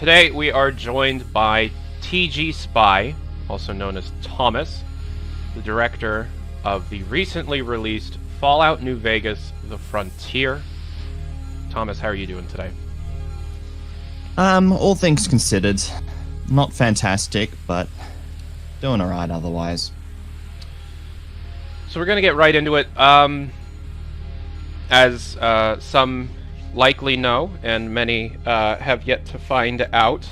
Today we are joined by tgspy, also known as Thomas, the director of the recently released Fallout New Vegas: The Frontier. Thomas, how are you doing today? All things considered, not fantastic, but doing alright otherwise. So we're going to get right into it. As some likely know, and many have yet to find out,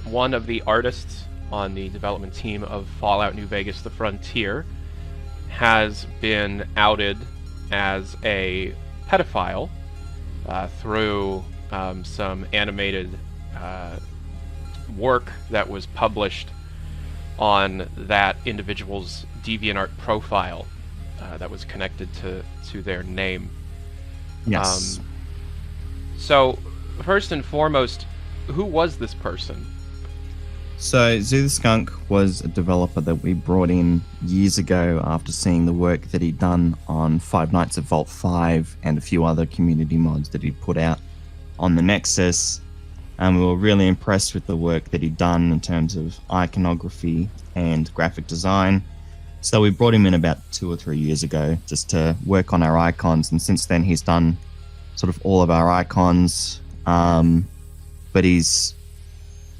one of the artists on the development team of Fallout New Vegas: The Frontier has been outed as a pedophile through some animated work that was published on that individual's DeviantArt profile that was connected to their name. Yes. So, first and foremost, who was this person? So, Zoo the Skunk was a developer that we brought in years ago after seeing the work that he'd done on Five Nights at Vault 5 and a few other community mods that he'd put out on the Nexus. And we were really impressed with the work that he'd done in terms of iconography and graphic design. So we brought him in about 2 or 3 years ago just to work on our icons, and since then he's done sort of all of our icons, but he's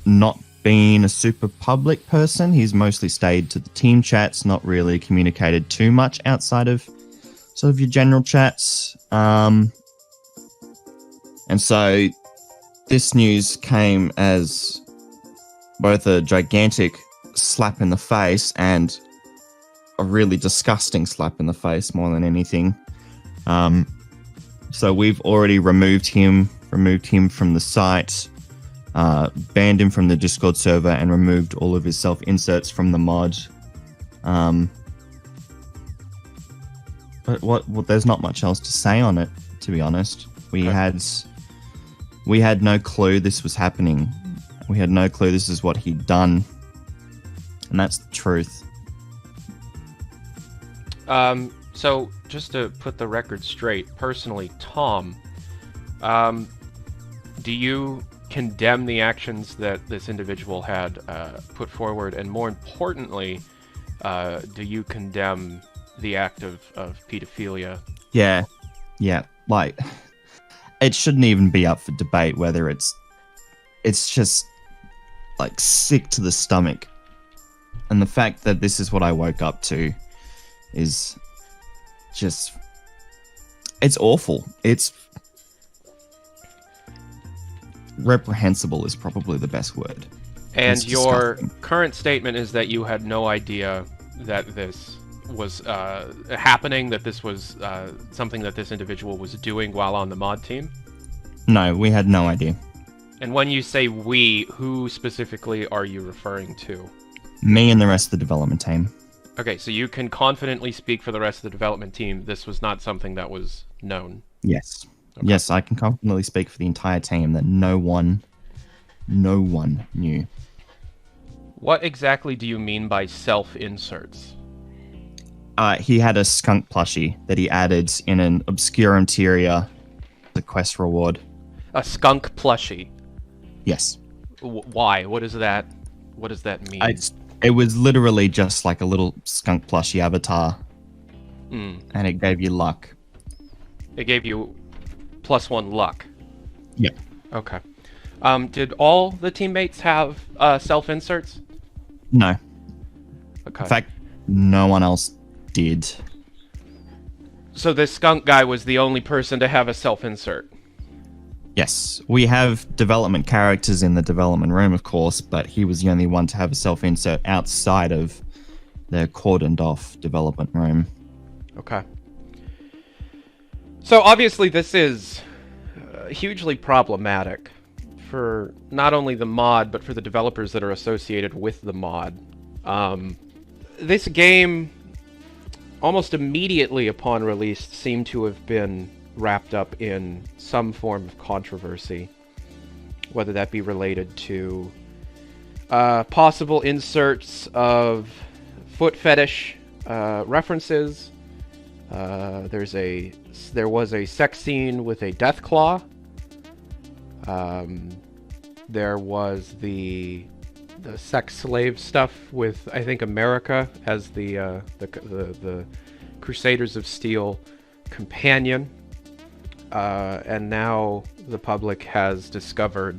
not been a super public person. He's mostly stayed to the team chats, not really communicated too much outside of sort of your general chats. And so this news came as both a gigantic slap in the face and a really disgusting slap in the face more than anything. So we've already removed him from the site, banned him from the Discord server, and removed all of his self-inserts from the mod. But there's not much else to say on it, to be honest. We had no clue this was happening. We had no clue this is what he'd done. And that's the truth. So just to put the record straight, personally, Tom, do you condemn the actions that this individual had put forward, and more importantly, do you condemn the act of pedophilia? Yeah, like, it shouldn't even be up for debate whether it's just, like, sick to the stomach. And the fact that this is what I woke up to is just, it's awful. It's reprehensible is probably the best word. And your current statement is that you had no idea that this was happening, that this was something that this individual was doing while on the mod team? No, we had no idea. And when you say we, who specifically are you referring to? Me and the rest of the development team. Okay, so you can confidently speak for the rest of the development team. This was not something that was known. Yes. Okay. Yes, I can confidently speak for the entire team that no one knew. What exactly do you mean by self-inserts? He had a skunk plushie that he added in an obscure interior, the quest reward. A skunk plushie? Yes. Why? What does that mean? It was literally just like a little skunk plushie avatar. And it gave you luck. It gave you +1 luck? Yeah. Okay. Did all the teammates have self-inserts? No. Okay. In fact, no one else did. So this skunk guy was the only person to have a self-insert? Yes. We have development characters in the development room, of course, but he was the only one to have a self-insert outside of the cordoned-off development room. Okay. So obviously this is hugely problematic for not only the mod, but for the developers that are associated with the mod. This game, almost immediately upon release, seemed to have been wrapped up in some form of controversy, whether that be related to possible inserts of foot fetish references. There was a sex scene with a death claw. There was the sex slave stuff with, I think, America as the Crusaders of Steel companion, and now the public has discovered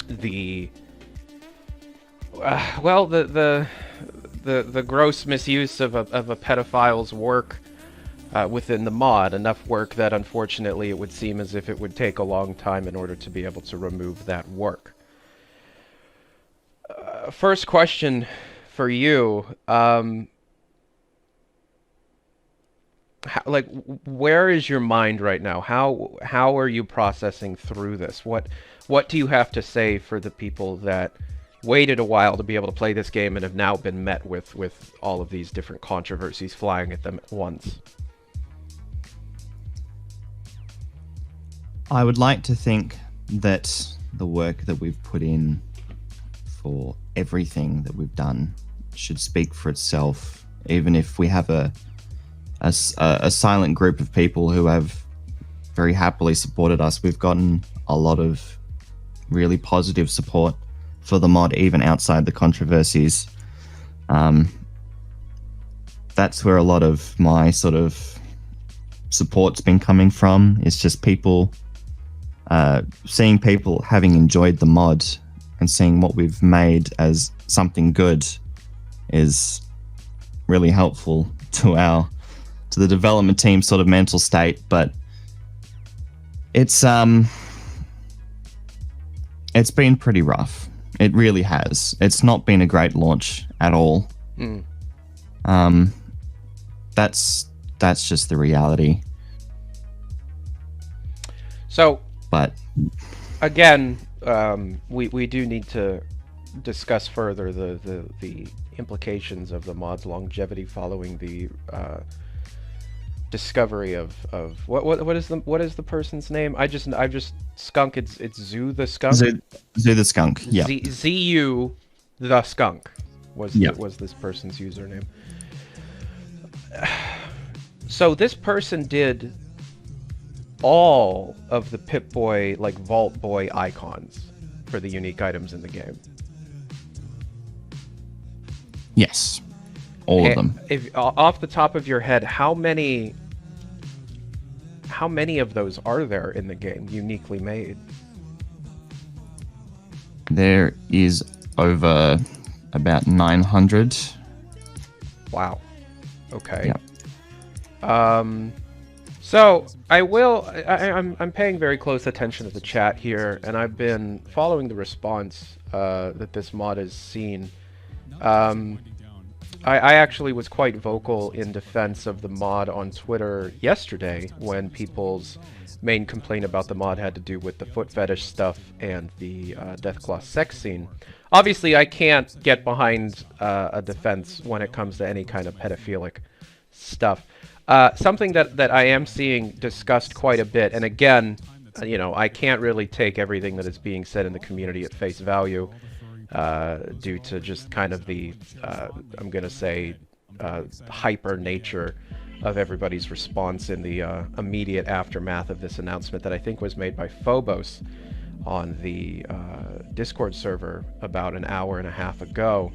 the the gross misuse of a pedophile's work within the mod. Enough work that unfortunately it would seem as if it would take a long time in order to be able to remove that work. First question for you, where is your mind right now? How are you processing through this? What do you have to say for the people that waited a while to be able to play this game and have now been met with all of these different controversies flying at them at once? I would like to think that the work that we've put in for everything that we've done should speak for itself, even if we have a silent group of people who have very happily supported us. We've gotten a lot of really positive support for the mod, even outside the controversies. That's where a lot of my sort of support's been coming from. It's just people, seeing people having enjoyed the mod and seeing what we've made as something good is really helpful to the development team's sort of mental state. But it's been pretty rough. It really has. It's not been a great launch at all. That's just the reality. So, but again, we do need to discuss further the implications of the mod's longevity following the discovery of what is the person's name? I've just skunk. It's Zoo the Skunk. Zoo the Skunk. Yeah. ZU the Skunk was this person's username. So this person did all of the Pip-Boy, like Vault Boy icons for the unique items in the game. Yes, all of them. If off the top of your head, how many of those are there in the game, uniquely made? There is over about 900. Wow. Okay. Yep. So I'm paying very close attention to the chat here, and I've been following the response that this mod has seen. I actually was quite vocal in defense of the mod on Twitter yesterday when people's main complaint about the mod had to do with the foot fetish stuff and the Deathclaw sex scene. Obviously, I can't get behind a defense when it comes to any kind of pedophilic stuff. Something that I am seeing discussed quite a bit, and again, you know, I can't really take everything that is being said in the community at face value, due to just kind of the, I'm going to say, hyper nature of everybody's response in the immediate aftermath of this announcement that I think was made by Phobos on the Discord server about an hour and a half ago.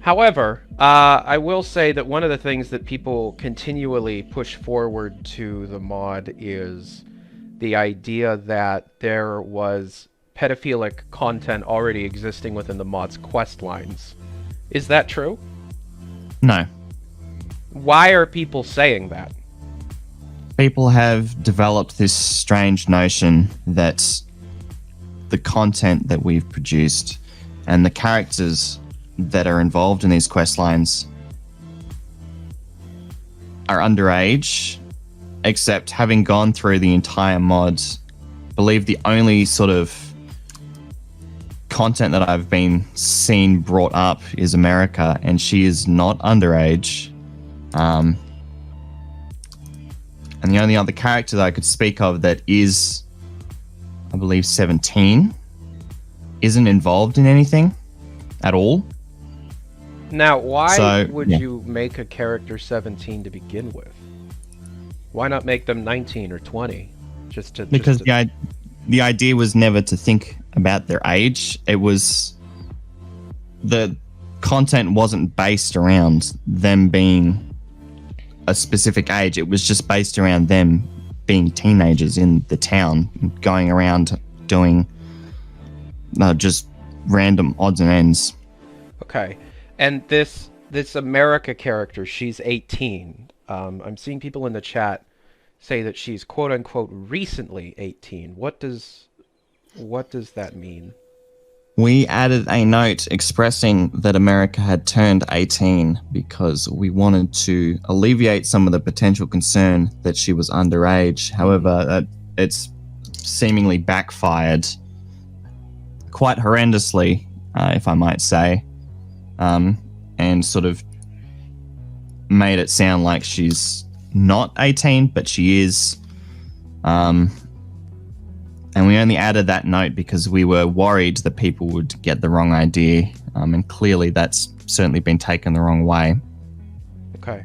However, I will say that one of the things that people continually push forward to the mod is the idea that there was pedophilic content already existing within the mod's quest lines. Is that true? No. Why are people saying that? People have developed this strange notion that the content that we've produced and the characters that are involved in these quest lines are underage, except having gone through the entire mod, believe the only sort of content that I've been seen brought up is America, and she is not underage. And the only other character that I could speak of that is, I believe, 17, isn't involved in anything at all. Now, why would you make a character 17 to begin with? Why not make them 19 or 20? Because the idea was never to think about their age. It was the content wasn't based around them being a specific age. It was just based around them being teenagers in the town, going around doing just random odds and ends. Okay. And this America character, she's 18. I'm seeing people in the chat say that she's quote unquote recently 18. What does that mean? We added a note expressing that America had turned 18 because we wanted to alleviate some of the potential concern that she was underage. However, it's seemingly backfired quite horrendously, if I might say, and sort of made it sound like she's not 18, but she is. And we only added that note because we were worried that people would get the wrong idea. And clearly that's certainly been taken the wrong way. Okay.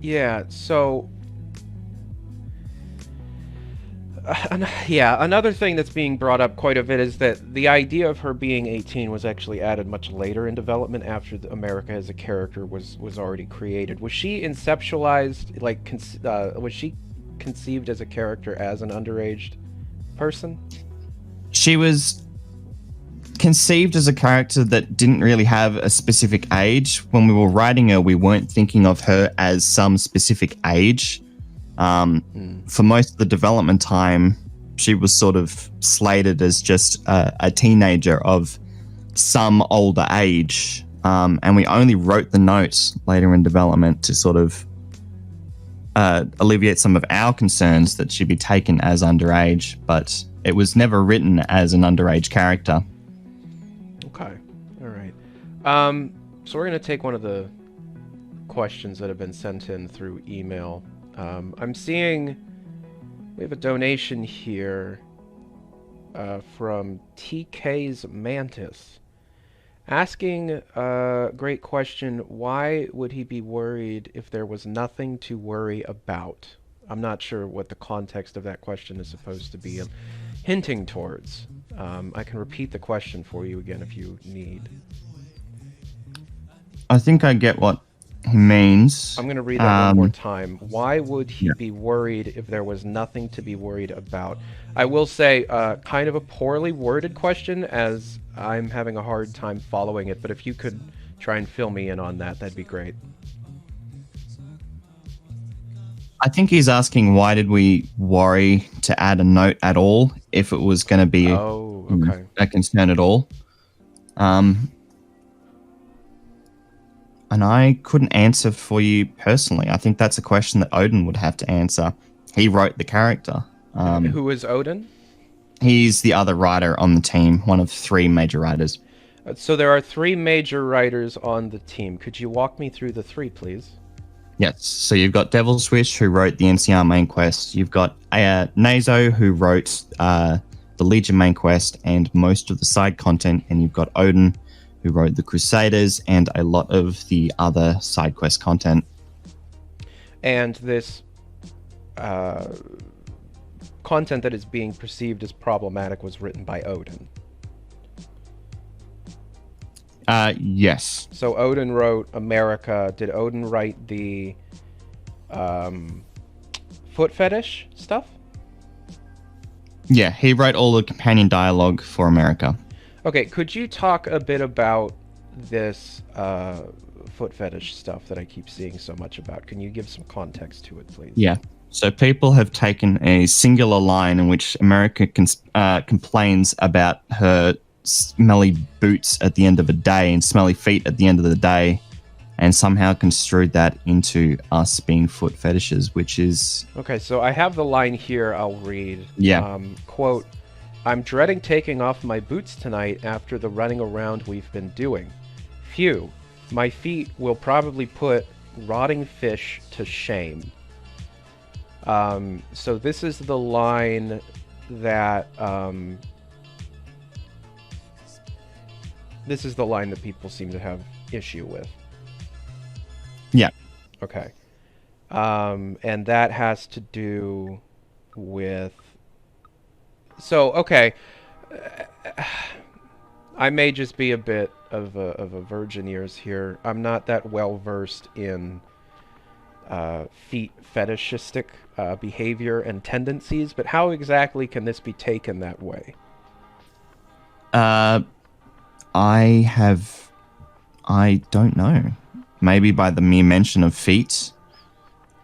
Yeah, so... another thing that's being brought up quite a bit is that the idea of her being 18 was actually added much later in development after America as a character was already created. Was she inceptualized, like, was she conceived as a character as an underage person? She was conceived as a character that didn't really have a specific age. When we were writing her, we weren't thinking of her as some specific age. For most of the development time, she was sort of slated as just a teenager of some older age. And we only wrote the notes later in development to sort of alleviate some of our concerns that she'd be taken as underage, but it was never written as an underage character. Okay. All right. So we're going to take one of the questions that have been sent in through email. I'm seeing we have a donation here from TK's Mantis asking a great question. Why would he be worried if there was nothing to worry about? I'm not sure what the context of that question is supposed to be hinting towards. I can repeat the question for you again if you need. I think I get what he means. I'm going to read that one more time. Why would he be worried if there was nothing to be worried about? I will say kind of a poorly worded question, as I'm having a hard time following it, but if you could try and fill me in on that, that'd be great. I think he's asking why did we worry to add a note at all if it was going to be a concern at all. And I couldn't answer for you personally. I think that's a question that Odin would have to answer. He wrote the character. Who is Odin? He's the other writer on the team, one of 3 major writers. So there are 3 major writers on the team. Could you walk me through the 3, please? Yes. So you've got Devil's Wish, who wrote the NCR main quest. You've got Nazo, who wrote the Legion main quest and most of the side content. And you've got Odin, who wrote the Crusaders and a lot of the other side quest content. And this content that is being perceived as problematic was written by Odin. Yes. So Odin wrote America. Did Odin write the foot fetish stuff? Yeah, he wrote all the companion dialogue for America. Okay, could you talk a bit about this foot fetish stuff that I keep seeing so much about? Can you give some context to it, please? Yeah. So people have taken a singular line in which America complains about her smelly boots at the end of a day and smelly feet at the end of the day, and somehow construed that into us being foot fetishes, which is... Okay, so I have the line here I'll read. Yeah. Quote, "I'm dreading taking off my boots tonight after the running around we've been doing. Phew, my feet will probably put rotting fish to shame." So this is the line that people seem to have issue with. Yeah. Okay. And that has to do with... So, okay. I may just be a bit of a virgin ears here. I'm not that well versed in feet fetishistic behavior and tendencies, but how exactly can this be taken that way? I don't know. Maybe by the mere mention of feet.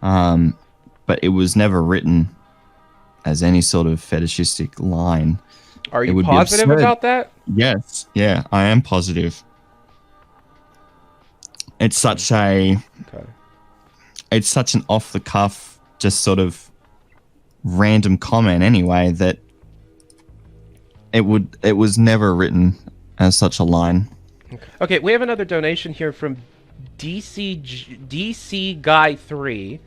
But it was never written as any sort of fetishistic line. Are you positive about that? Yes. Yeah, I am positive. It's such a... Okay. It's such an off-the-cuff, just sort of random comment anyway, that it was never written as such a line. Okay, we have another donation here from DC Guy 3.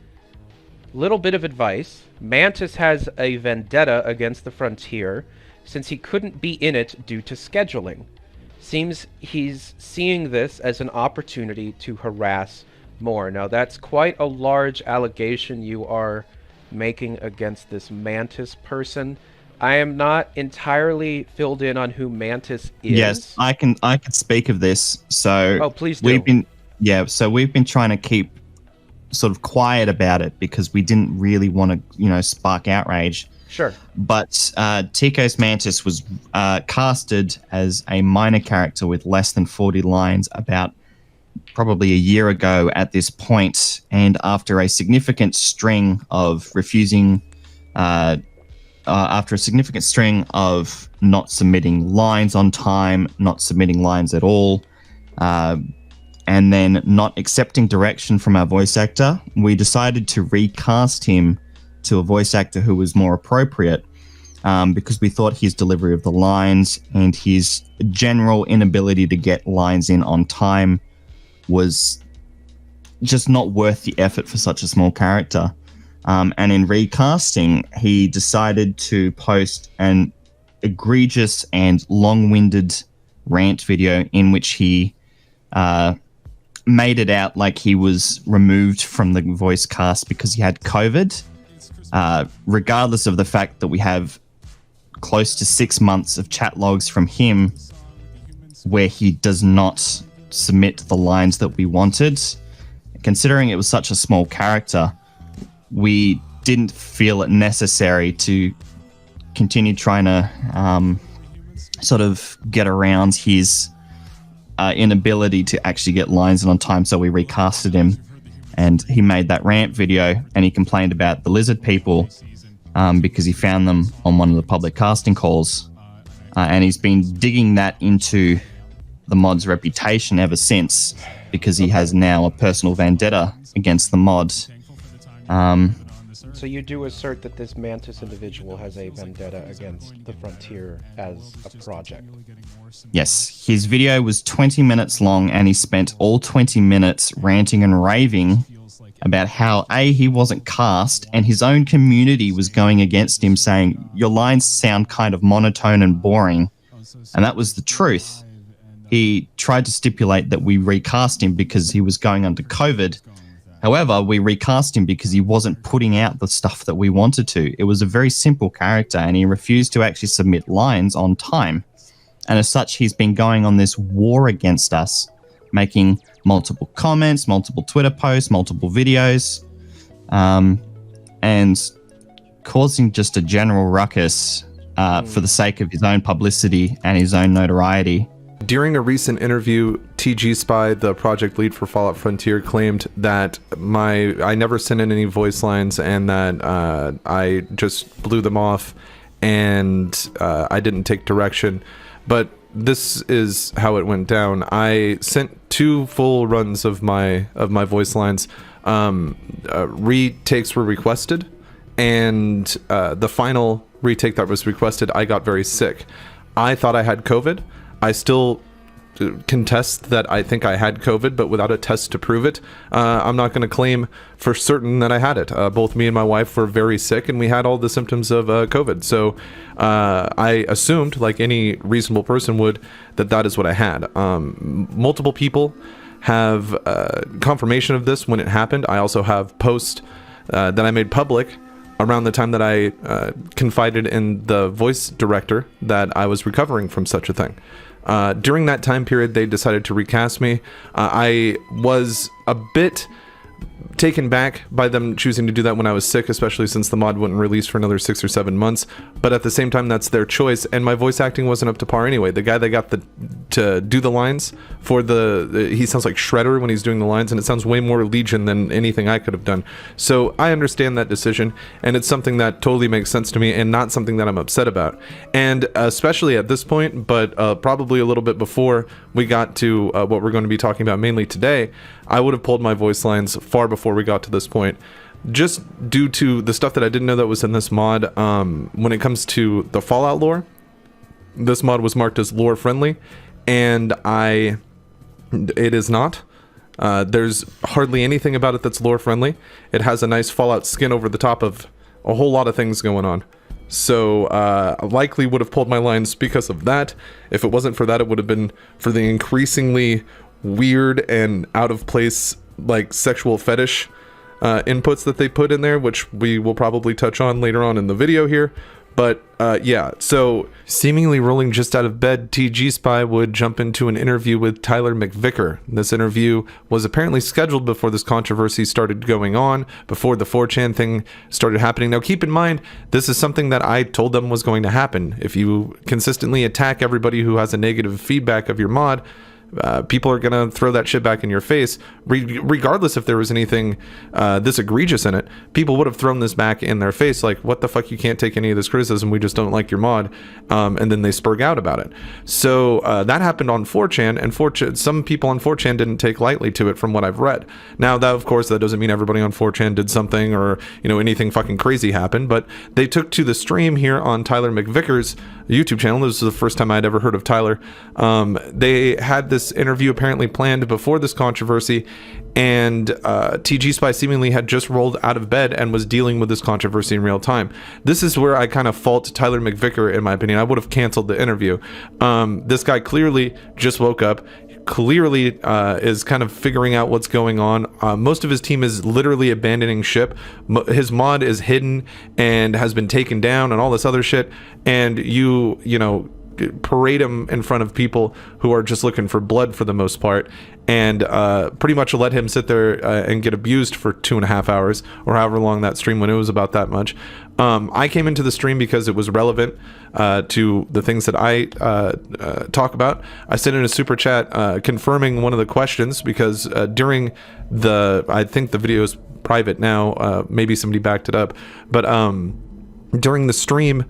Little bit of advice. Mantis has a vendetta against the Frontier since he couldn't be in it due to scheduling. Seems he's seeing this as an opportunity to harass more. Now, that's quite a large allegation you are making against this Mantis person. I am not entirely filled in on who Mantis is. Yes, I can speak of this. So oh, please do. We've been trying to keep sort of quiet about it because we didn't really want to, spark outrage. Sure. But Tico's Mantis was casted as a minor character with less than 40 lines about probably a year ago at this point, and after a significant string of refusing, after a significant string of not submitting lines on time, not submitting lines at all, and then not accepting direction from our voice actor, we decided to recast him to a voice actor who was more appropriate, because we thought his delivery of the lines and his general inability to get lines in on time was just not worth the effort for such a small character. And in recasting, he decided to post an egregious and long-winded rant video in which he made it out like he was removed from the voice cast because he had COVID, regardless of the fact that we have close to 6 months of chat logs from him where he does not submit the lines that we wanted. Considering it was such a small character, we didn't feel it necessary to continue trying to sort of get around his inability to actually get lines in on time, so we recasted him, and he made that rant video, and he complained about the lizard people because he found them on one of the public casting calls, and he's been digging that into the mod's reputation ever since, because he has now a personal vendetta against the mod. So you do assert that this Mantis individual has a vendetta against the Frontier as a project? Yes. His video was 20 minutes long, and he spent all 20 minutes ranting and raving about how, A, he wasn't cast, and his own community was going against him, saying, your lines sound kind of monotone and boring. And that was the truth. He tried to stipulate that we recast him because he was going under COVID. However, we recast him because he wasn't putting out the stuff that we wanted to. It was a very simple character, and he refused to actually submit lines on time. And as such, he's been going on this war against us, making multiple comments, multiple Twitter posts, multiple videos, and causing just a general ruckus for the sake of his own publicity and his own notoriety. During a recent interview, tgspy, the project lead for Fallout Frontier, claimed that I never sent in any voice lines, and that I just blew them off, and I didn't take direction. But this is how it went down. I sent 2 full runs of my voice lines. Retakes were requested, and the final retake that was requested, I got very sick. I thought I had COVID. I still contest that I think I had COVID, but without a test to prove it, I'm not going to claim for certain that I had it. Both me and my wife were very sick, and we had all the symptoms of COVID. So I assumed, like any reasonable person would, that is what I had. Multiple people have confirmation of this when it happened. I also have post that I made public around the time that I confided in the voice director that I was recovering from such a thing. During that time period, they decided to recast me. I was a bit taken back by them choosing to do that when I was sick, especially since the mod wouldn't release for another 6 or 7 months. But at the same time, that's their choice, and my voice acting wasn't up to par anyway. The guy that got to do the lines for he sounds like Shredder when he's doing the lines, and it sounds way more Legion than anything I could have done. So I understand that decision, and it's something that totally makes sense to me, and not something that I'm upset about. And especially at this point, but probably a little bit before we got to what we're going to be talking about mainly today, I would have pulled my voice lines far before we got to this point, just due to the stuff that I didn't know that was in this mod. When it comes to the Fallout lore, this mod was marked as lore friendly, and it is not. There's hardly anything about it that's lore friendly. It has a nice Fallout skin over the top of a whole lot of things going on. So I likely would have pulled my lines because of that. If it wasn't for that, it would have been for the increasingly weird and out of place like sexual fetish inputs that they put in there, which we will probably touch on later on in the video here. But yeah, so seemingly rolling just out of bed, tgspy would jump into an interview with Tyler McVicker. This interview was apparently scheduled before this controversy started going on, before the 4chan thing started happening. Now keep in mind, this is something that I told them was going to happen. If you consistently attack everybody who has a negative feedback of your mod, people are going to throw that shit back in your face. Regardless if there was anything this egregious in it, people would have thrown this back in their face like, what the fuck, you can't take any of this criticism, we just don't like your mod. And then they spurg out about it. So that happened on 4chan, and some people on 4chan didn't take lightly to it from what I've read. Now, that of course, that doesn't mean everybody on 4chan did something or, you know, anything fucking crazy happened, but they took to the stream here on Tyler McVicker's YouTube channel. This was the first time I'd ever heard of Tyler. They had this interview apparently planned before this controversy, and tgspy seemingly had just rolled out of bed and was dealing with this controversy in real time. This is where I kind of fault Tyler McVicker, in my opinion. I would have canceled the interview. This guy clearly just woke up, clearly is kind of figuring out what's going on. Most of his team is literally abandoning ship. His mod is hidden and has been taken down and all this other shit, and you know, parade him in front of people who are just looking for blood for the most part, and pretty much let him sit there and get abused for 2.5 hours or however long that stream went. It was about that much. I came into the stream because it was relevant to the things that I talk about. I sent in a super chat confirming one of the questions because during I think the video is private now, maybe somebody backed it up, but during the stream,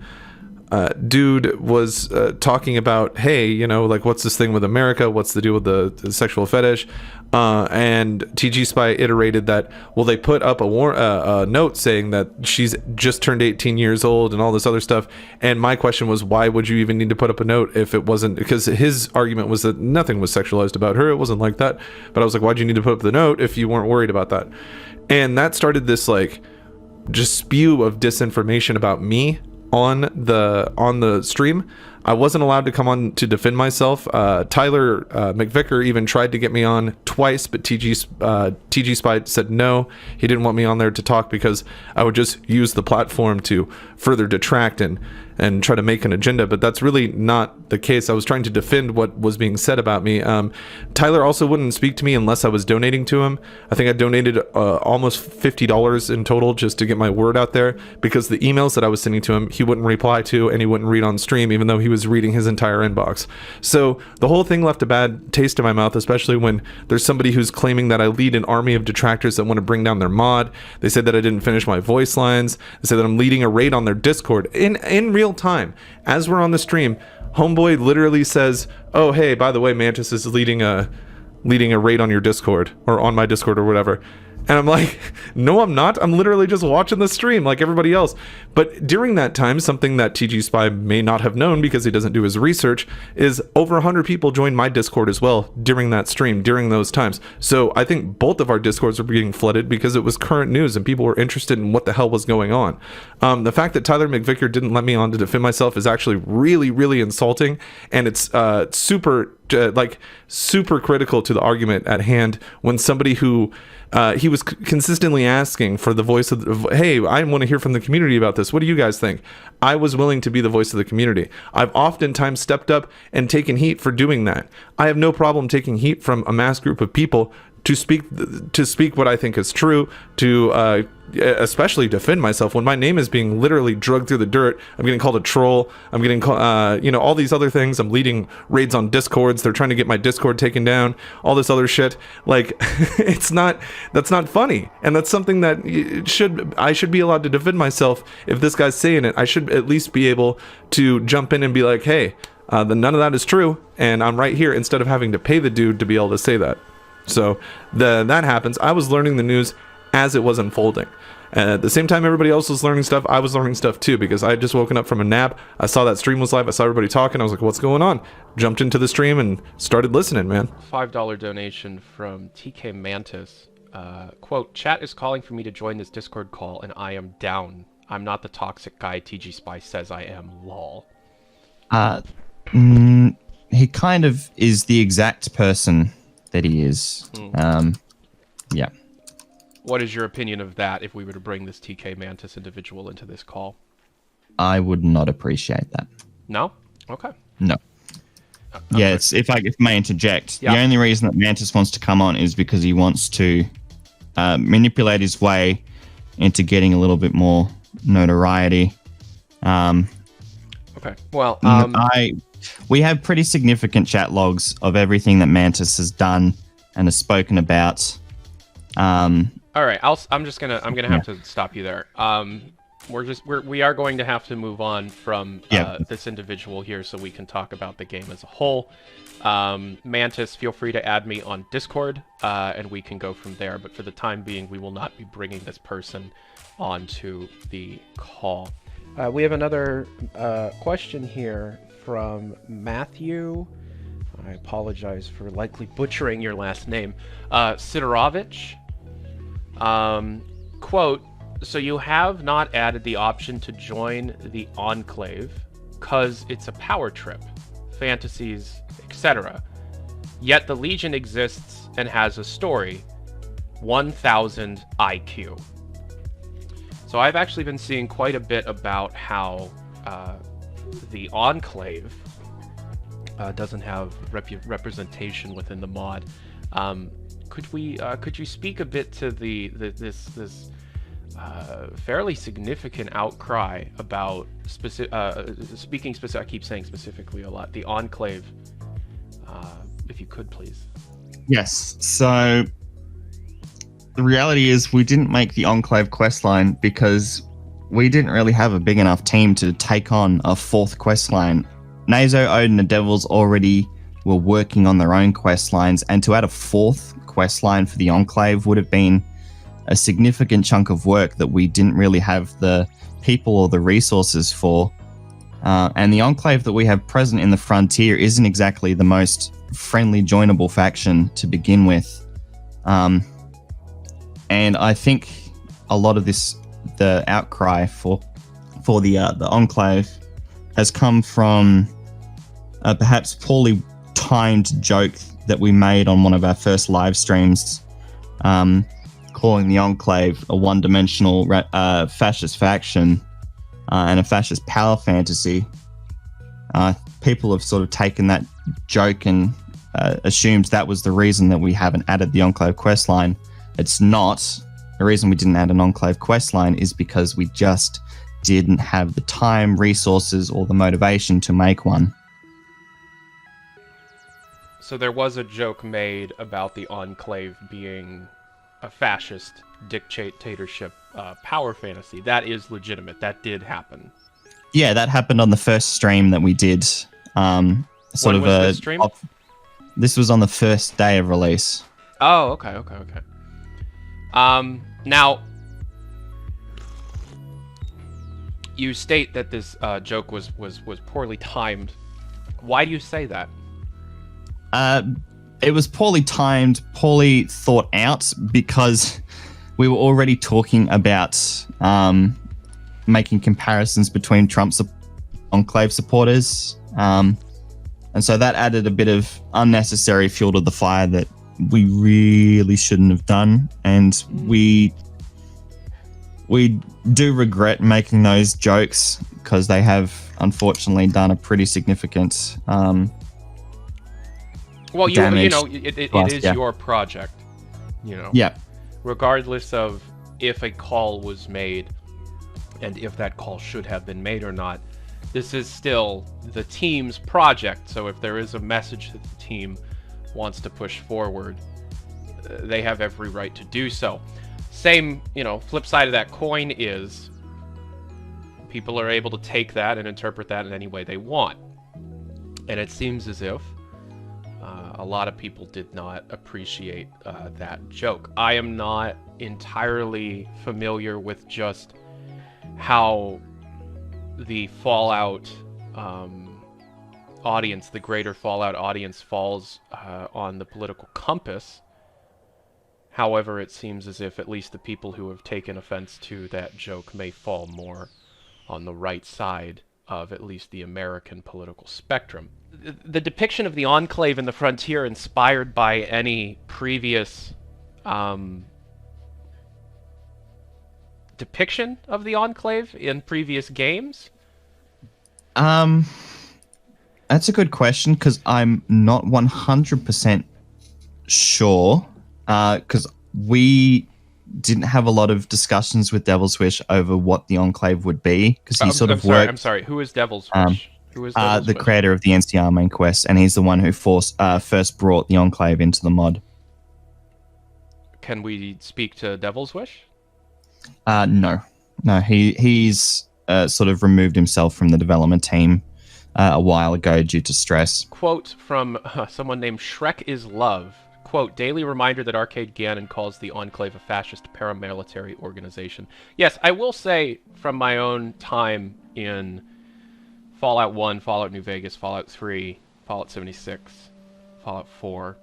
dude was talking about, hey, you know, like, what's this thing with America? What's the deal with the sexual fetish? And tgspy iterated that, well, they put up a note saying that she's just turned 18 years old and all this other stuff. And my question was, why would you even need to put up a note if it wasn't, because his argument was that nothing was sexualized about her. It wasn't like that. But I was like, why'd you need to put up the note if you weren't worried about that? And that started this like just spew of disinformation about me on the stream. I wasn't allowed to come on to defend myself. Tyler McVicker even tried to get me on twice, but tgspy said no. He didn't want me on there to talk because I would just use the platform to further detract and try to make an agenda, but that's really not the case. I was trying to defend what was being said about me. Tyler also wouldn't speak to me unless I was donating to him. I think I donated almost $50 in total just to get my word out there, because the emails that I was sending to him, he wouldn't reply to and he wouldn't read on stream, even though he was reading his entire inbox. So the whole thing left a bad taste in my mouth, especially when there's somebody who's claiming that I lead an army of detractors that want to bring down their mod. They said that I didn't finish my voice lines. They said that I'm leading a raid on their Discord in real time. As we're on the stream, homeboy literally says, oh, hey, by the way, Mantis is leading a raid on your Discord, or on my Discord or whatever. And I'm like, no, I'm not. I'm literally just watching the stream like everybody else. But during that time, something that tgspy may not have known because he doesn't do his research, is over 100 people joined my Discord as well during that stream, during those times. So I think both of our Discords were being flooded because it was current news and people were interested in what the hell was going on. The fact that Tyler McVicker didn't let me on to defend myself is actually really, really insulting. And it's super like super critical to the argument at hand when somebody who he was consistently asking for the voice of hey, I want to hear from the community about this. What do you guys think? I was willing to be the voice of the community. I've oftentimes stepped up and taken heat for doing that. I have no problem taking heat from a mass group of people to speak what I think is true, to especially defend myself when my name is being literally dragged through the dirt. I'm getting called a troll. I'm getting all these other things. I'm leading raids on Discords. They're trying to get my Discord taken down. All this other shit. Like, that's not funny, and that's something that I should be allowed to defend myself. If this guy's saying it, I should at least be able to jump in and be like, hey, none of that is true, and I'm right here, instead of having to pay the dude to be able to say that. So that happens. I was learning the news as it was unfolding. At the same time everybody else was learning stuff, I was learning stuff too, because I had just woken up from a nap. I saw that stream was live. I saw everybody talking. I was like, what's going on? Jumped into the stream and started listening, man. $5 donation from TK Mantis. Quote, chat is calling for me to join this Discord call, and I am down. I'm not the toxic guy tgspy says I am, lol. He kind of is the exact person that he is. Yeah. What is your opinion of that if we were to bring this TK Mantis individual into this call? I would not appreciate that. No? Okay. No. Yeah, it's, if I may interject, the only reason that Mantis wants to come on is because he wants to manipulate his way into getting a little bit more notoriety. Okay. Well, we have pretty significant chat logs of everything that Mantis has done and has spoken about. All right, I'm gonna have to stop you there. We are going to have to move on from this individual here so we can talk about the game as a whole. Mantis, feel free to add me on Discord, and we can go from there. But for the time being, we will not be bringing this person onto the call. We have another question here from Matthew. I apologize for likely butchering your last name. Sidorovich. Quote, so you have not added the option to join the Enclave because it's a power trip, fantasies, etc. Yet the Legion exists and has a story, 1000 IQ. So I've actually been seeing quite a bit about how the Enclave doesn't have representation within the mod. Could you speak a bit to this fairly significant outcry about I keep saying specifically a lot, the Enclave, if you could please. Yes, so the reality is we didn't make the Enclave questline because we didn't really have a big enough team to take on a fourth questline. Nazo, Odin, and Devils already were working on their own questlines, and to add a fourth questline for the Enclave would have been a significant chunk of work that we didn't really have the people or the resources for. And the Enclave that we have present in the Frontier isn't exactly the most friendly, joinable faction to begin with. And I think a lot of the outcry for the Enclave has come from a perhaps poorly timed joke that we made on one of our first live streams, calling the Enclave a one-dimensional fascist faction and a fascist power fantasy. People have sort of taken that joke and assumed that was the reason that we haven't added the Enclave questline. It's not. The reason we didn't add an Enclave questline is because we just didn't have the time, resources, or the motivation to make one. So there was a joke made about the Enclave being a fascist dictatorship power fantasy. That is legitimate. That did happen. Yeah, that happened on the first stream that we did. When was this stream? This was on the first day of release. Oh, okay. Now, you state that this joke was poorly timed. Why do you say that? It was poorly timed, poorly thought out, because we were already talking about making comparisons between Trump's Enclave supporters. And so that added a bit of unnecessary fuel to the fire that we really shouldn't have done. And we do regret making those jokes because they have unfortunately done a pretty significant well, damage. It is your project, Yeah. regardless of if a call was made and if that call should have been made or not. This is still the team's project, so if there is a message that the team wants to push forward, they have every right to do so. Same, flip side of that coin is people are able to take that and interpret that in any way they want. And it seems as if a lot of people did not appreciate that joke. I am not entirely familiar with just how the Fallout audience, the greater Fallout audience, falls on the political compass. However, it seems as if at least the people who have taken offense to that joke may fall more on the right side of at least the American political spectrum. The depiction of the Enclave and the Frontier inspired by any previous depiction of the Enclave in previous games? That's a good question because I'm not 100% sure because we didn't have a lot of discussions with Devil's Wish over what the Enclave would be because he worked. I'm sorry. Who is Devil's Wish? Who is Devil's the Wish? creator of the NCR main quest, and he's the one who first brought the Enclave into the mod. Can we speak to Devil's Wish? No. He's sort of removed himself from the development team a while ago due to stress. Quote from someone named Shrek is Love. Quote, daily reminder that Arcade Gannon calls the Enclave a fascist paramilitary organization. Yes, I will say from my own time in Fallout 1, Fallout New Vegas, Fallout 3, Fallout 76, Fallout 4,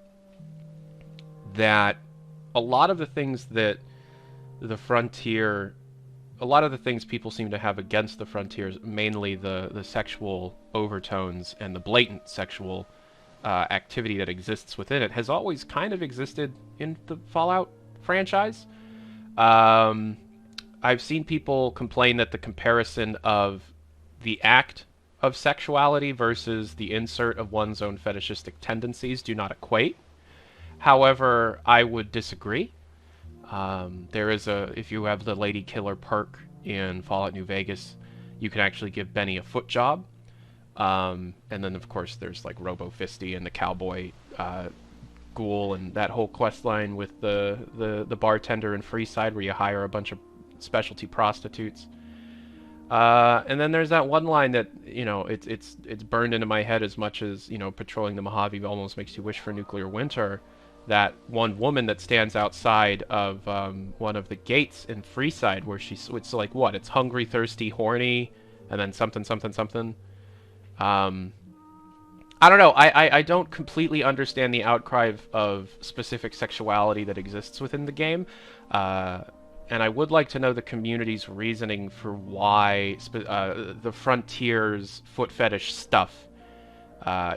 that a lot of the things that the Frontier, a lot of the things people seem to have against the Frontiers, mainly the sexual overtones and the blatant sexual activity that exists within it, has always kind of existed in the Fallout franchise. I've seen people complain that the comparison of the act of sexuality versus the insert of one's own fetishistic tendencies do not equate. However, I would disagree. There is if you have the Lady Killer perk in Fallout New Vegas, you can actually give Benny a foot job. And then, of course, there's like Robo Fisty and the cowboy ghoul and that whole quest line with the bartender in Freeside where you hire a bunch of specialty prostitutes. And then there's that one line that, it's burned into my head as much as, patrolling the Mojave almost makes you wish for nuclear winter. That one woman that stands outside of one of the gates in Freeside where it's like, what? It's hungry, thirsty, horny, and then something, something, something. I don't know. I don't completely understand the outcry of specific sexuality that exists within the game. And I would like to know the community's reasoning for why the Frontier's foot fetish stuff,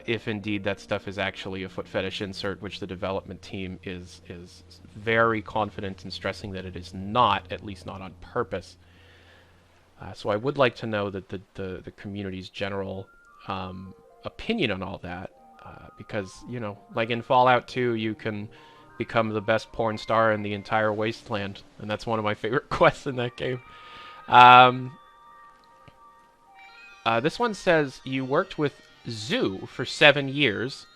if indeed that stuff is actually a foot fetish insert, which the development team is very confident in stressing that it is not, at least not on purpose. So I would like to know that the community's general opinion on all that, because, like in Fallout 2, you can become the best porn star in the entire wasteland, and that's one of my favorite quests in that game. This one says, you worked with Zoo for 7 years.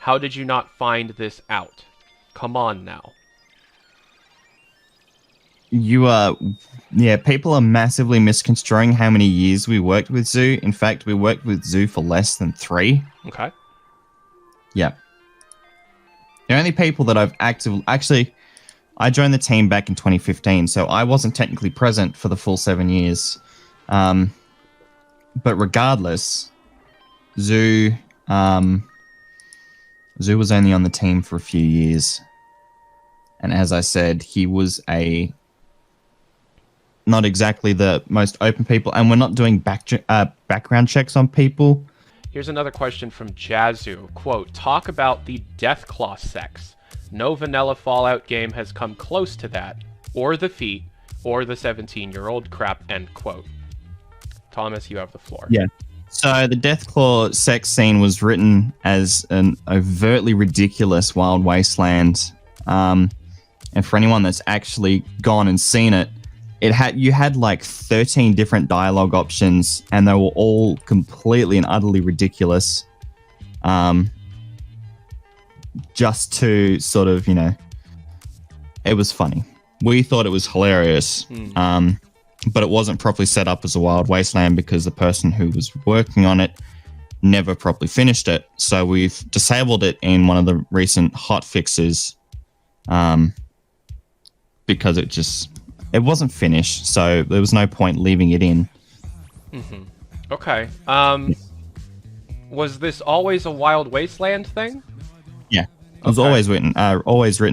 How did you not find this out? Come on now. People are massively misconstruing how many years we worked with Zoo. In fact, we worked with Zoo for less than 3. Okay. Yeah. The only people that I've actually, I joined the team back in 2015, so I wasn't technically present for the full 7 years. But regardless, Zoo was only on the team for a few years. And as I said, he was not exactly the most open people, and we're not doing background checks on people. Here's another question from Jazzu. Quote, talk about the Deathclaw sex. No vanilla Fallout game has come close to that, or the feet, or the 17-year-old crap, end quote. Thomas, you have the floor. Yeah. So the Deathclaw sex scene was written as an overtly ridiculous Wild Wasteland. And for anyone that's actually gone and seen it, you had like 13 different dialogue options, and they were all completely and utterly ridiculous. Just to sort of, it was funny. We thought it was hilarious. But it wasn't properly set up as a Wild Wasteland because the person who was working on it never properly finished it. So we've disabled it in one of the recent hot fixes, because it wasn't finished, so there was no point leaving it in. Okay. Was this always a Wild Wasteland thing? Yeah. It was always written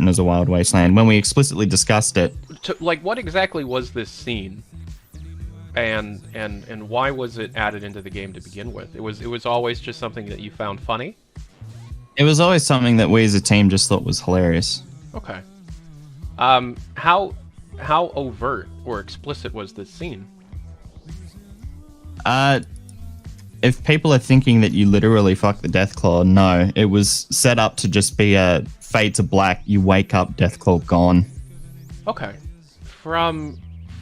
as a Wild Wasteland. When we explicitly discussed it. What exactly was this scene? And why was it added into the game to begin with? It was always just something that you found funny? It was always something that we as a team just thought was hilarious. Okay. How overt or explicit was this scene? If people are thinking that you literally fuck the Deathclaw, no. It was set up to just be a fade to black, you wake up, Deathclaw gone. Okay. From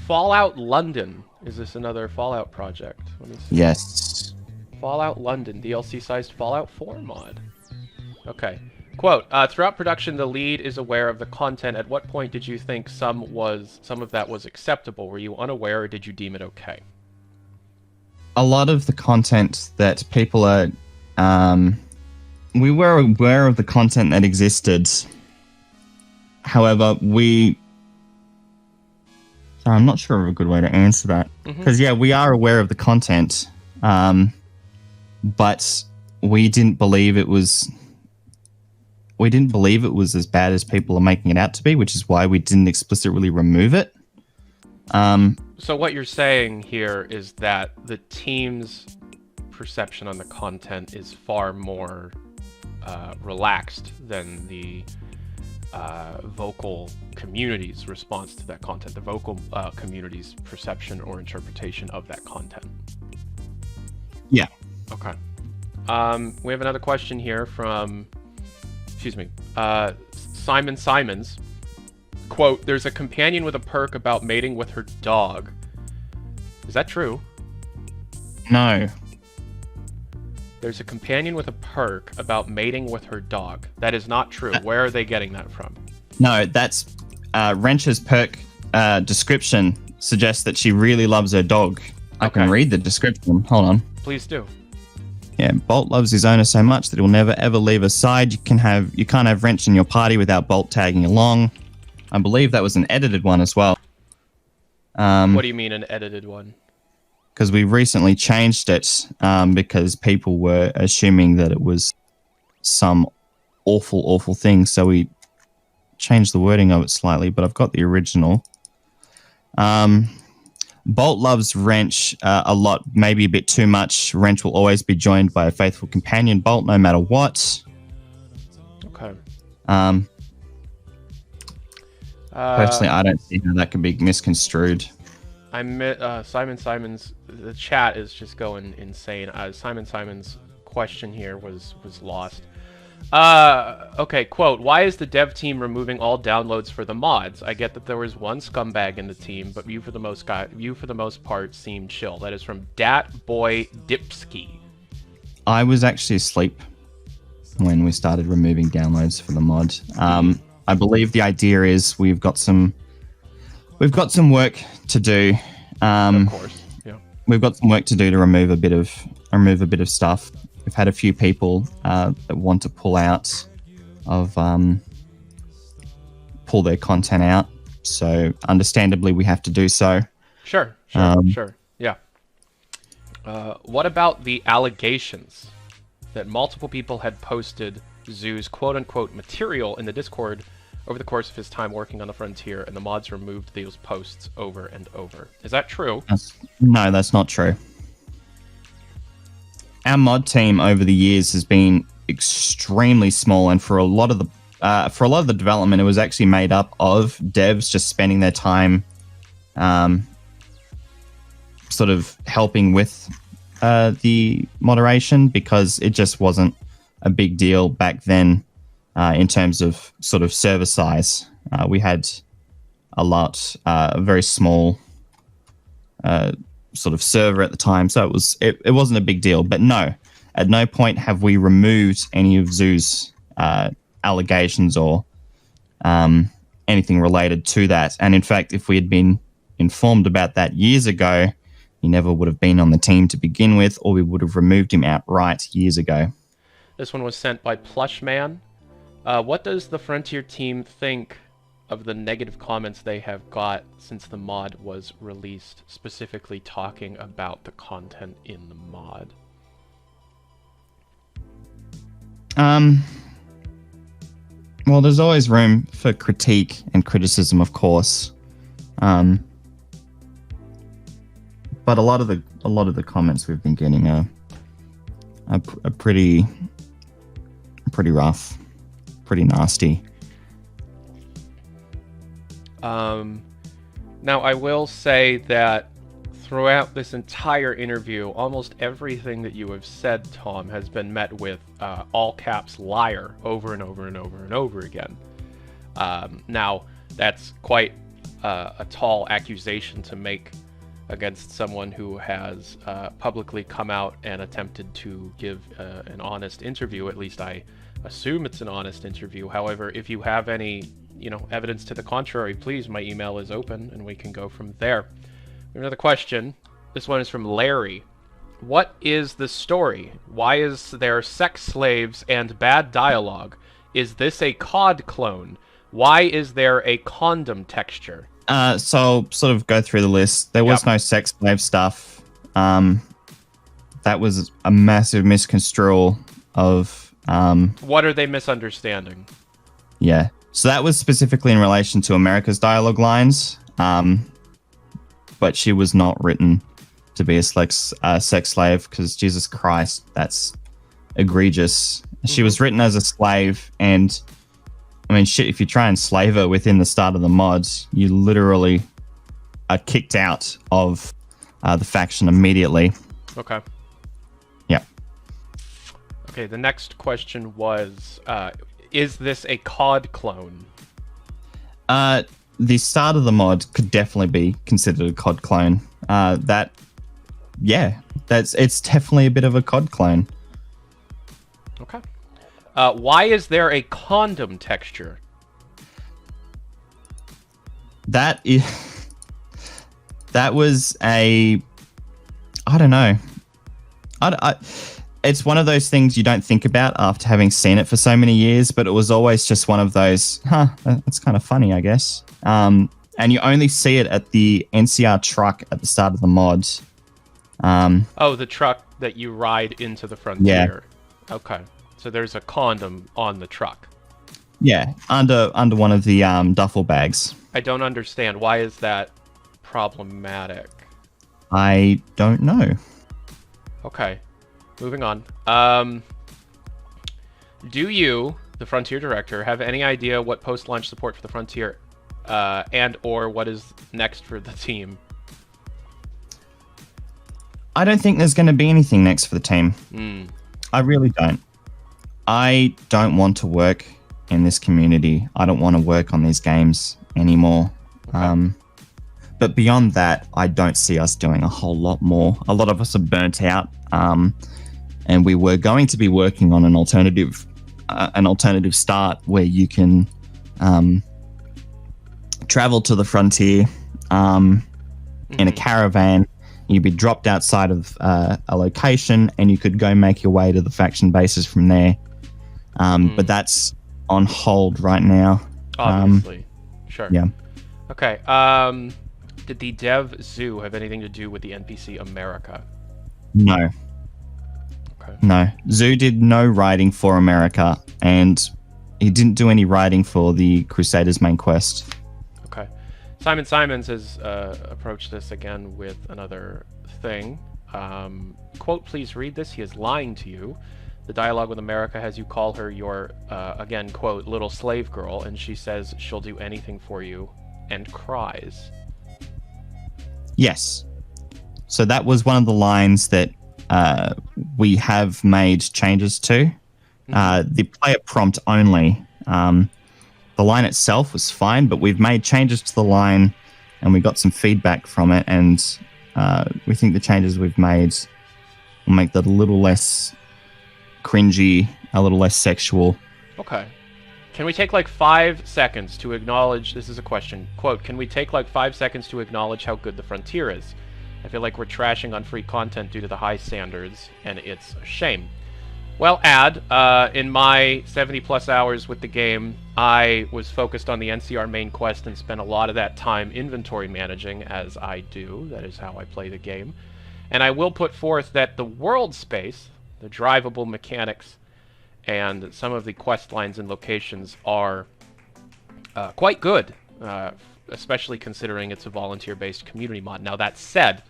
Fallout London. Is this another Fallout project? Let me see. Yes. Fallout London, DLC-sized Fallout 4 mod. Okay. Quote, throughout production, the lead is aware of the content. At what point did you think some of that was acceptable? Were you unaware, or did you deem it okay? A lot of the content that people are... we were aware of the content that existed. However, I'm not sure of a good way to answer that. Because, we are aware of the content. But we didn't believe it was... We didn't believe it was as bad as people are making it out to be, which is why we didn't explicitly remove it. So what you're saying here is that the team's perception on the content is far more relaxed than the vocal community's response to that content, the vocal community's perception or interpretation of that content. Yeah. Okay. We have another question here from... Simon Simons. Quote, there's a companion with a perk about mating with her dog. Is that true? No. There's a companion with a perk about mating with her dog. That is not true. Where are they getting that from? No, that's... Wrench's perk description suggests that she really loves her dog. I can read the description. Hold on. Please do. Yeah, Bolt loves his owner so much that he'll never ever leave her side. You can't have Wrench in your party without Bolt tagging along. I believe that was an edited one as well. What do you mean an edited one? Because we recently changed it because people were assuming that it was some awful thing. So we changed the wording of it slightly, but I've got the original. Bolt loves Wrench a lot, maybe a bit too much. Wrench will always be joined by a faithful companion, Bolt, no matter what. Okay. Personally, I don't see how that could be misconstrued. Simon Simons, the chat is just going insane. Simon Simons' question here was lost. Okay, quote, why is the dev team removing all downloads for the mods? I get that there was one scumbag in the team, but you for the most part seemed chill. That is from Dat Boy Dipski. I was actually asleep when we started removing downloads for the mod. I believe the idea is we've got some work to do. Of course, yeah. We've got some work to do to remove a bit of stuff. We've had a few people that want to pull their content out. So understandably, we have to do so. Sure. Yeah. What about the allegations that multiple people had posted Zoo's quote-unquote material in the Discord over the course of his time working on the Frontier, and the mods removed those posts over and over? Is that true? No, that's not true. our mod team over the years has been extremely small, and for a lot of the development, it was actually made up of devs just spending their time, sort of helping with the moderation, because it just wasn't a big deal back then in terms of sort of server size. We had a very small sort of server at the time, so it wasn't a big deal. But no, at no point have we removed any of Zoo's allegations or anything related to that. And in fact, if we had been informed about that years ago, he never would have been on the team to begin with, or we would have removed him outright years ago. This one was sent by Plushman. What does the Frontier team think of the negative comments they have got since the mod was released, specifically talking about the content in the mod? Well, there's always room for critique and criticism, of course. But a lot of the comments we've been getting are pretty rough, pretty nasty. Now, I will say that throughout this entire interview, almost everything that you have said, Tom, has been met with all caps liar over and over and over and over again. Now, that's quite a tall accusation to make against someone who has publicly come out and attempted to give an honest interview. At least I assume it's an honest interview. However, if you have any evidence to the contrary, please, my email is open and we can go from there. Another question. This one is from Larry. What is the story? Why is there sex slaves and bad dialogue? Is this a COD clone? Why is there a condom texture? So sort of go through the list. There was no sex slave stuff. That was a massive misconstrual of... What are they misunderstanding? Yeah. So that was specifically in relation to America's dialogue lines. But she was not written to be a sex slave, because Jesus Christ, that's egregious. She was written as a slave, and I mean, shit, if you try and slave her within the start of the mods, you literally are kicked out of the faction immediately. Okay. Yeah. Okay, the next question was, is this a COD clone? The start of the mod could definitely be considered a COD clone. It's definitely a bit of a COD clone. Okay. Why is there a condom texture? That was a... I don't know. It's one of those things you don't think about after having seen it for so many years, but it was always just one of those, that's kind of funny, I guess. And you only see it at the NCR truck at the start of the mod. The truck that you ride into the Frontier. Yeah. Okay. So there's a condom on the truck. Yeah, under one of the duffel bags. I don't understand. Why is that problematic? I don't know. Okay. Moving on. Do you, the Frontier Director, have any idea what post-launch support for the Frontier and or what is next for the team? I don't think there's going to be anything next for the team. I really don't. I don't want to work in this community. I don't want to work on these games anymore. Okay. But beyond that, I don't see us doing a whole lot more. A lot of us are burnt out. And we were going to be working on an alternative start where you can travel to the Frontier in a caravan. You'd be dropped outside of a location, and you could go make your way to the faction bases from there. But that's on hold right now. Obviously. Sure. Yeah. Okay. Did the dev Zoo have anything to do with the NPC America? No. Okay. No. Zoo did no writing for America, and he didn't do any writing for the Crusaders main quest. Okay. Simon Simons has approached this again with another thing. Quote, please read this. He is lying to you. The dialogue with America has you call her your, again, quote, little slave girl, and she says she'll do anything for you and cries. Yes. So that was one of the lines that we have made changes to. The player prompt only. The line itself was fine, but we've made changes to the line and we got some feedback from it, and we think the changes we've made will make that a little less cringy, a little less sexual. Okay. Can we take like 5 seconds to acknowledge, this is a question, quote, can we take like 5 seconds to acknowledge how good the Frontier is? I feel like we're trashing on free content due to the high standards, and it's a shame. Well, in my 70 plus hours with the game, I was focused on the NCR main quest and spent a lot of that time inventory managing, as I do. That is how I play the game. And I will put forth that the world space, the drivable mechanics, and some of the quest lines and locations are quite good, especially considering it's a volunteer-based community mod. Now, that said,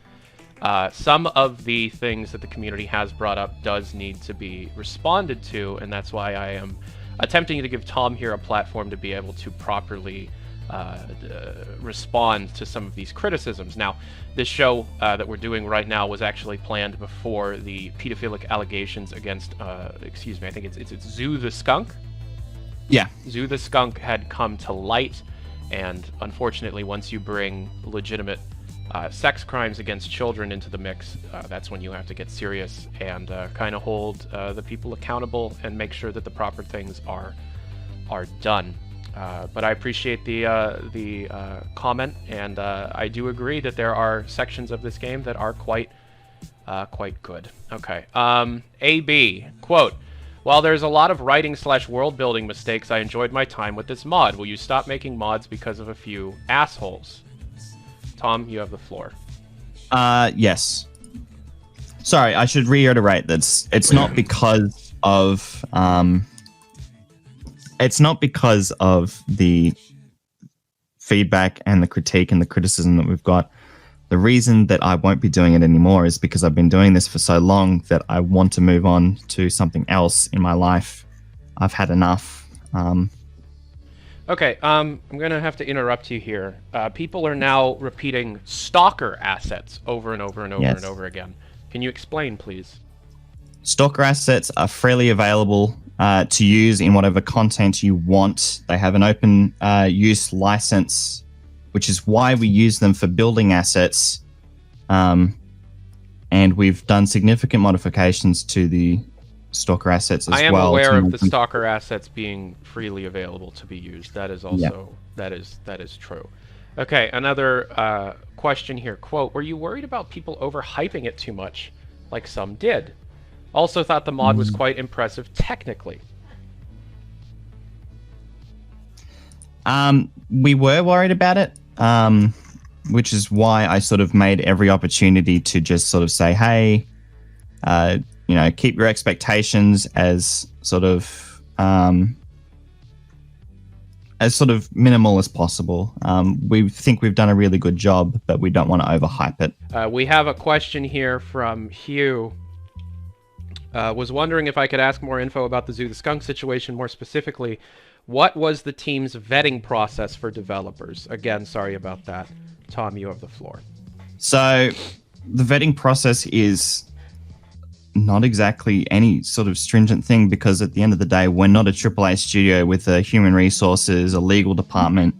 some of the things that the community has brought up does need to be responded to, and that's why I am attempting to give Tom here a platform to be able to properly respond to some of these criticisms. Now, this show that we're doing right now was actually planned before the pedophilic allegations against, excuse me, I think it's Zoo the Skunk? Yeah. Zoo the Skunk had come to light, and unfortunately, once you bring legitimate sex crimes against children into the mix, that's when you have to get serious and kind of hold the people accountable and make sure that the proper things are done. But I appreciate the comment, and I do agree that there are sections of this game that are quite good. Okay. AB, quote, while there's a lot of writing / world building mistakes, I enjoyed my time with this mod. Will you stop making mods because of a few assholes? Tom, you have the floor. Yes. Sorry, I should reiterate that it's not because of the feedback and the critique and the criticism that we've got. The reason that I won't be doing it anymore is because I've been doing this for so long that I want to move on to something else in my life. I've had enough. Okay, I'm going to have to interrupt you here. People are now repeating stalker assets over and over and over and over again. Can you explain, please? Stalker assets are freely available to use in whatever content you want. They have an open use license, which is why we use them for building assets. And we've done significant modifications to the stalker assets as well. I am aware of the stalker assets being freely available to be used. That is also that is true. Okay, another question here. Quote, were you worried about people overhyping it too much, like some did? Also thought the mod was quite impressive technically. We were worried about it, which is why I sort of made every opportunity to just sort of say, hey, keep your expectations as sort of minimal as possible. We think we've done a really good job, but we don't want to overhype it. We have a question here from Hugh. Was wondering if I could ask more info about the Zoo the Skunk situation. More specifically, what was the team's vetting process for developers? Again, sorry about that. Tom, you have the floor. So the vetting process is not exactly any sort of stringent thing, because at the end of the day, we're not a AAA studio with a human resources, a legal department.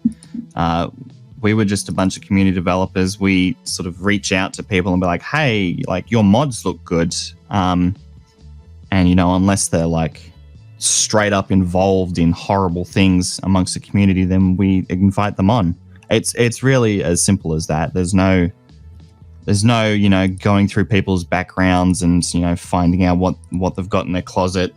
We were just a bunch of community developers. We sort of reach out to people and be like, hey, like, your mods look good. And, unless they're like straight up involved in horrible things amongst the community, then we invite them on. It's really as simple as that. There's no going through people's backgrounds and finding out what they've got in their closet.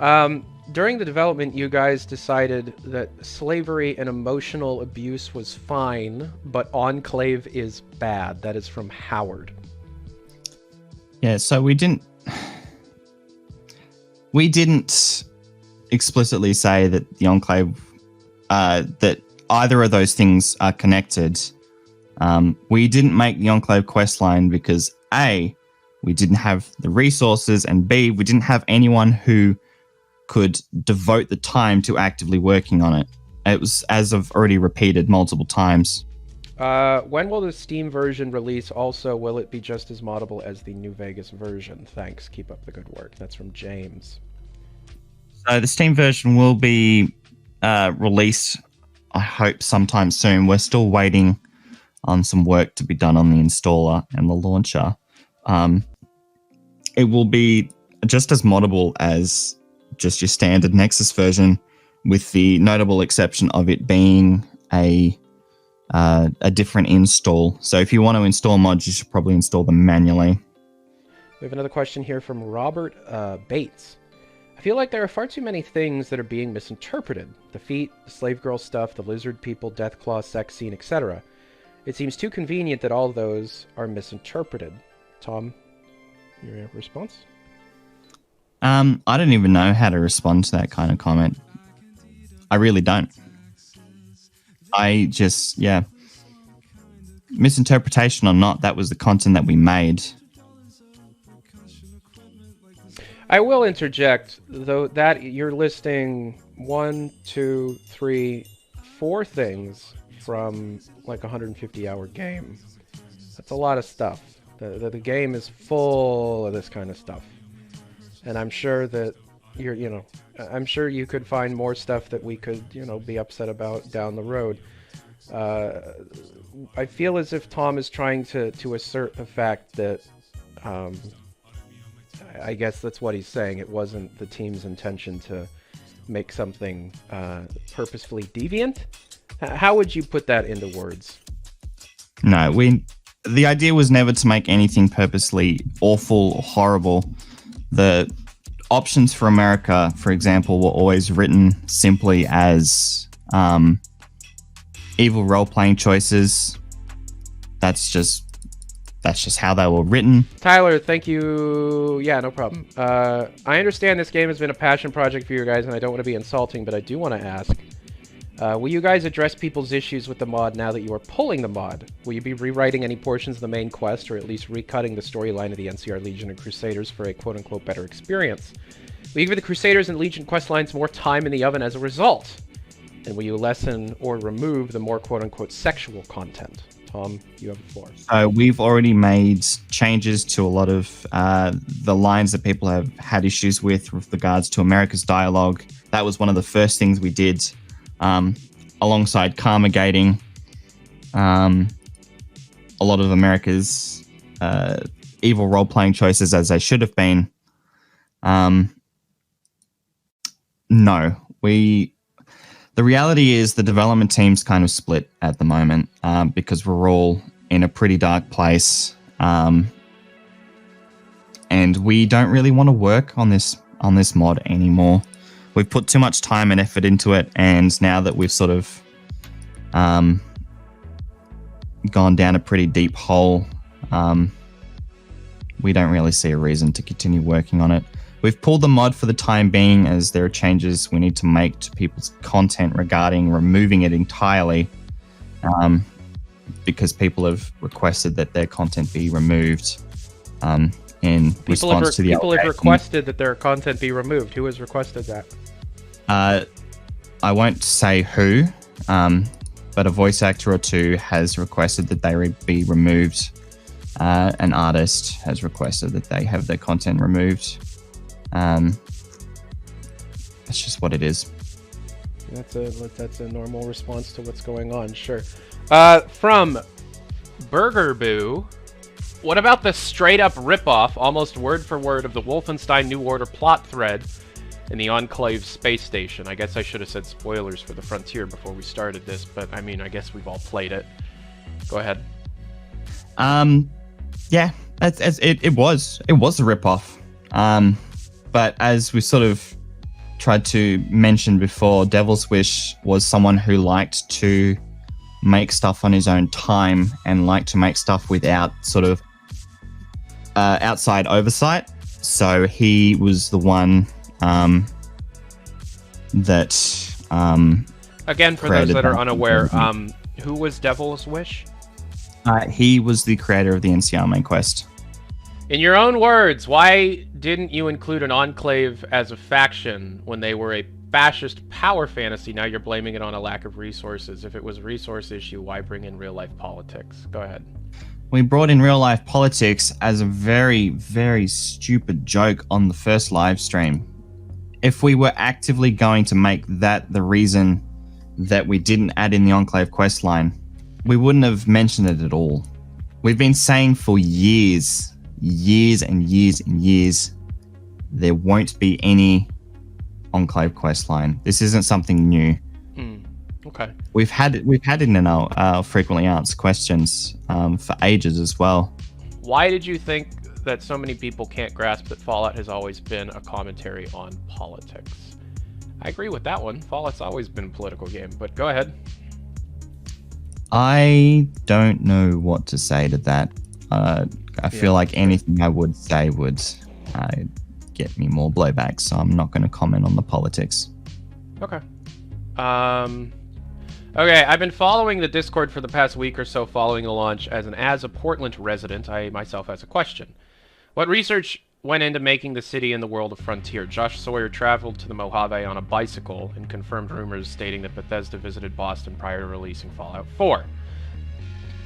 During the development, you guys decided that slavery and emotional abuse was fine, but enclave is bad. That is from Howard. Yeah, so we didn't explicitly say that the enclave, that either of those things are connected. We didn't make the enclave questline because A, we didn't have the resources, and B, we didn't have anyone who could devote the time to actively working on it. It was, as I've already repeated multiple times. When will the Steam version release? Also, will it be just as moddable as the New Vegas version? Thanks. Keep up the good work. That's from James. So the Steam version will be released, I hope, sometime soon. We're still waiting on some work to be done on the installer and the launcher. It will be just as moddable as just your standard Nexus version, with the notable exception of it being a different install. So if you want to install mods, you should probably install them manually. We have another question here from Robert Bates. I feel like there are far too many things that are being misinterpreted. The feet, the slave girl stuff, the lizard people, Deathclaw, sex scene, etc. It seems too convenient that all those are misinterpreted. Tom, your response? I don't even know how to respond to that kind of comment. I really don't. I just, misinterpretation or not, that was the content that we made. I will interject, though, that you're listing 1, 2, 3, 4 things from like a 150-hour game. That's a lot of stuff. The game is full of this kind of stuff. And I'm sure that I'm sure you could find more stuff that we could, be upset about down the road. I feel as if Tom is trying to assert the fact that, I guess that's what he's saying. It wasn't the team's intention to make something purposefully deviant. How would you put that into words? No, the idea was never to make anything purposely awful or horrible. The options for America, for example, were always written simply as evil role-playing choices. That's just how they were written. Tyler, thank you. Yeah, no problem. I understand this game has been a passion project for you guys, and I don't want to be insulting, but I do want to ask, will you guys address people's issues with the mod now that you are pulling the mod? Will you be rewriting any portions of the main quest, or at least recutting the storyline of the NCR Legion and Crusaders for a quote-unquote better experience? Will you give the Crusaders and Legion quest lines more time in the oven as a result? And will you lessen or remove the more quote-unquote sexual content? Tom, you have the floor. We've already made changes to a lot of the lines that people have had issues with regards to America's dialogue. That was one of the first things we did, alongside karma gating. A lot of America's evil role-playing choices, as they should have been. No, the reality is the development team's kind of split at the moment, because we're all in a pretty dark place, and we don't really want to work on this mod anymore. We've put too much time and effort into it, and now that we've sort of gone down a pretty deep hole, we don't really see a reason to continue working on it. We've pulled the mod for the time being, as there are changes we need to make to people's content regarding removing it entirely, because people have requested that their content be removed in response to the People have requested that their content be removed. Who has requested that? I won't say who, but a voice actor or two has requested that they be removed. An artist has requested that they have their content removed. That's just what it is. That's a normal response to what's going on, sure. From Burger Boo, what about the straight up ripoff, almost word for word, of the Wolfenstein New Order plot thread in the Enclave space station? I guess I should have said spoilers for the Frontier before we started this, but I mean, I guess we've all played it. Go ahead. Yeah, it was a ripoff. But as we sort of tried to mention before, Devil's Wish was someone who liked to make stuff on his own time and liked to make stuff without sort of outside oversight. So he was the one that again, for those that are unaware, who was Devil's Wish? He was the creator of the NCR main quest. In your own words, why didn't you include an enclave as a faction when they were a fascist power fantasy? Now you're blaming it on a lack of resources. If it was a resource issue, why bring in real life politics? Go ahead. We brought in real life politics as a very, very stupid joke on the first live stream. If we were actively going to make that the reason that we didn't add in the Enclave questline, we wouldn't have mentioned it at all. We've been saying for years and years, there won't be any Enclave questline. This isn't something new. Okay. We've had it in our frequently asked questions for ages as well. Why did you think that so many people can't grasp that Fallout has always been a commentary on politics? I agree with that one. Fallout's always been a political game, but go ahead. I don't know what to say to that. I feel like anything I would say would get me more blowback, so I'm not going to comment on the politics. Okay. Okay, I've been following the Discord for the past week or so following the launch. As a Portland resident, I myself has a question. What research went into making the city in the world of Frontier? Josh Sawyer traveled to the Mojave on a bicycle and confirmed rumors stating that Bethesda visited Boston prior to releasing Fallout 4.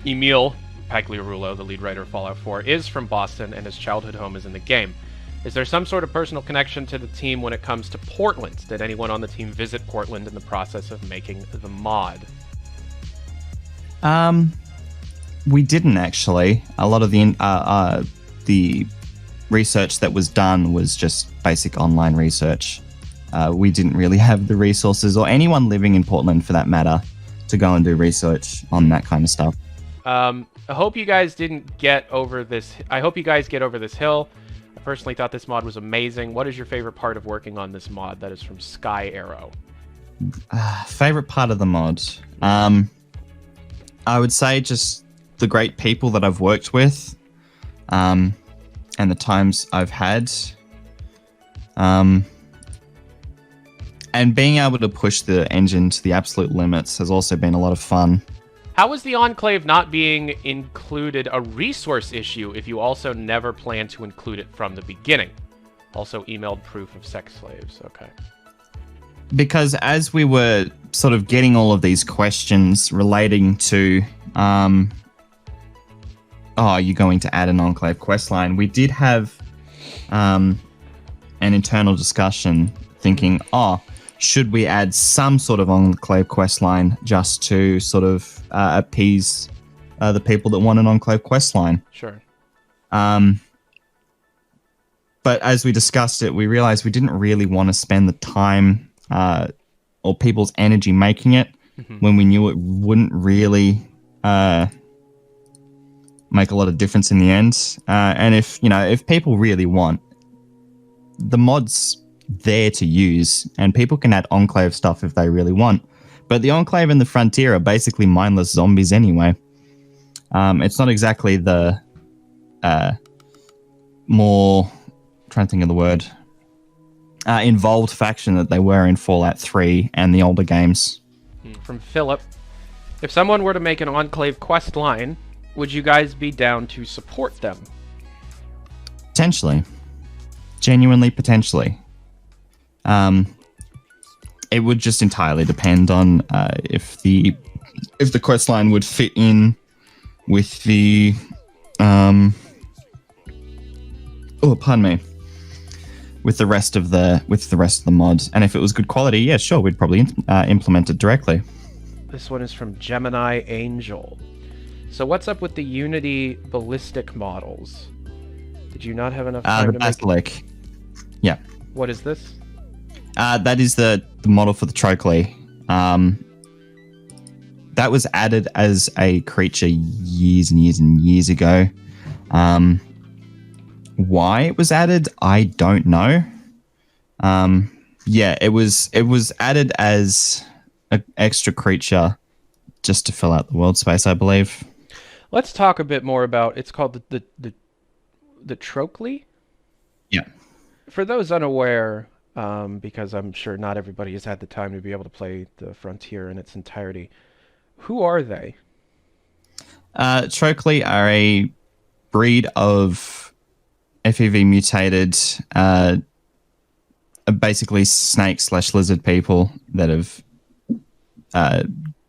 Emil Pagliarulo, the lead writer of Fallout 4, is from Boston and his childhood home is in the game. Is there some sort of personal connection to the team when it comes to Portland? Did anyone on the team visit Portland in the process of making the mod? We didn't actually. A lot of the research that was done was just basic online research. We didn't really have the resources, or anyone living in Portland for that matter, to go and do research on that kind of stuff. I hope you guys didn't get over this. I hope you guys get over this hill. I personally thought this mod was amazing. What is your favorite part of working on this mod? That is from Sky Arrow. Favorite part of the mod? I would say just the great people that I've worked with, and the times I've had, and being able to push the engine to the absolute limits has also been a lot of fun. How is the Enclave not being included a resource issue if you also never plan to include it from the beginning? Also emailed proof of sex slaves. Okay. Because as we were sort of getting all of these questions relating to, you're going to add an Enclave questline, we did have an internal discussion thinking, should we add some sort of Enclave questline just to sort of appease the people that want an Enclave questline? Sure. But as we discussed it, we realized we didn't really want to spend the time or people's energy making it when we knew it wouldn't really make a lot of difference in the end. And if people really want, the mod's there to use, and people can add Enclave stuff if they really want. But the Enclave and the Frontier are basically mindless zombies anyway. It's not exactly the more, trying to think of the word, involved faction that they were in Fallout 3 and the older games. From Philip, if someone were to make an Enclave quest line, would you guys be down to support them? Potentially. Genuinely, potentially. It would just entirely depend on if the quest line would fit in with the with the rest of the mods, and if it was good quality, yeah, sure, we'd probably implement it directly. This one is from Gemini Angel. So what's up with the Unity ballistic models? Did you not have enough time to make Basilic. Yeah. What is this? That is the model for the Trochley. That was added as a creature years and years and years ago. Why it was added, I don't know. Yeah, it was added as an extra creature just to fill out the world space, I believe. Let's talk a bit more about. It's called the Trochley. Yeah. For those unaware, because I'm sure not everybody has had the time to be able to play the Frontier in its entirety, who are they? Trochley are a breed of FEV mutated, basically snake/lizard people that have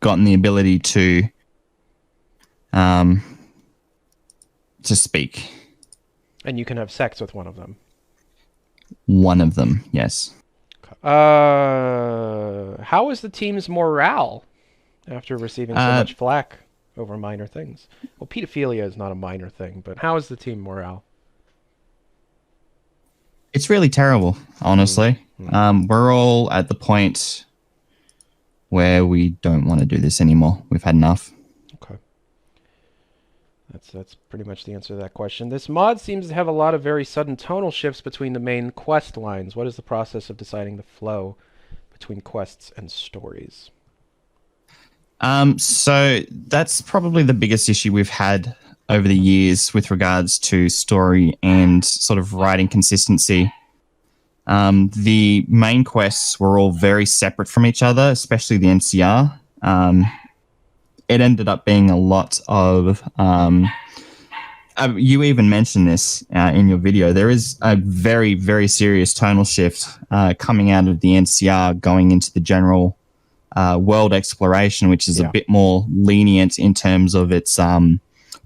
gotten the ability to speak. And you can have sex with one of them. One of them, yes. How is the team's morale after receiving so much flack over minor things? Well, pedophilia is not a minor thing, but how is the team morale? It's really terrible, honestly. We're all at the point where we don't want to do this anymore. We've had enough. Okay. That's pretty much the answer to that question. This mod seems to have a lot of very sudden tonal shifts between the main quest lines. What is the process of deciding the flow between quests and stories? So that's probably the biggest issue we've had over the years with regards to story and sort of writing consistency. The main quests were all very separate from each other, especially the NCR. It ended up being a lot of... you even mentioned this in your video. There is a very, very serious tonal shift coming out of the NCR going into the general world exploration, which is a bit more lenient in terms of its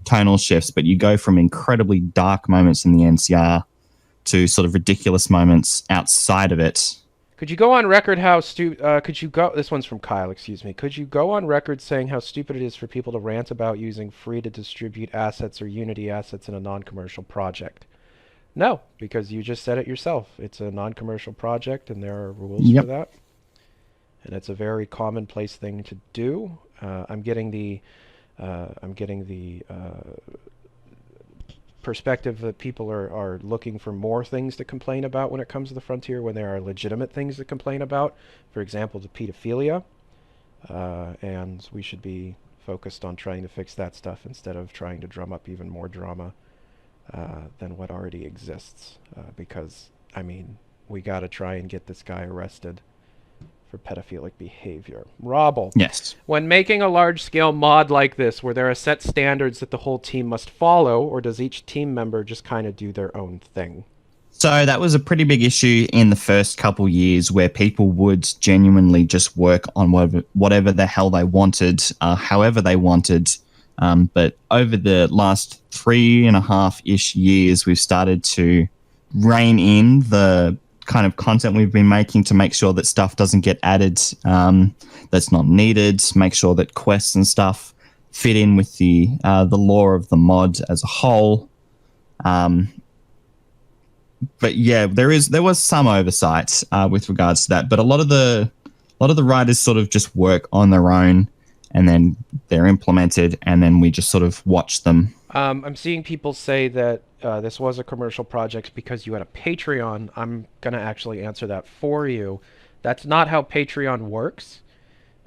tonal shifts. But you go from incredibly dark moments in the NCR to sort of ridiculous moments outside of it. Could you go on record how this one's from Kyle, excuse me. Could you go on record saying how stupid it is for people to rant about using free to distribute assets or Unity assets in a non-commercial project? No, because you just said it yourself. It's a non-commercial project and there are rules for that. And it's a very commonplace thing to do. I'm getting the perspective that people are looking for more things to complain about when it comes to the Frontier when there are legitimate things to complain about. For example, the pedophilia. And we should be focused on trying to fix that stuff instead of trying to drum up even more drama than what already exists. Because, I mean, we got to try and get this guy arrested for pedophilic behavior. Robble. Yes. When making a large-scale mod like this, were there a set standards that the whole team must follow, or does each team member just kind of do their own thing? So that was a pretty big issue in the first couple years where people would genuinely just work on whatever the hell they wanted, however they wanted. But over the last 3.5-ish years, we've started to rein in the kind of content we've been making to make sure that stuff doesn't get added that's not needed, make sure that quests and stuff fit in with the lore of the mod as a whole. But yeah, there was some oversight with regards to that, but a lot of the writers sort of just work on their own and then they're implemented and then we just sort of watch them. I'm seeing people say that this was a commercial project because you had a Patreon. I'm going to actually answer that for you. That's not how Patreon works.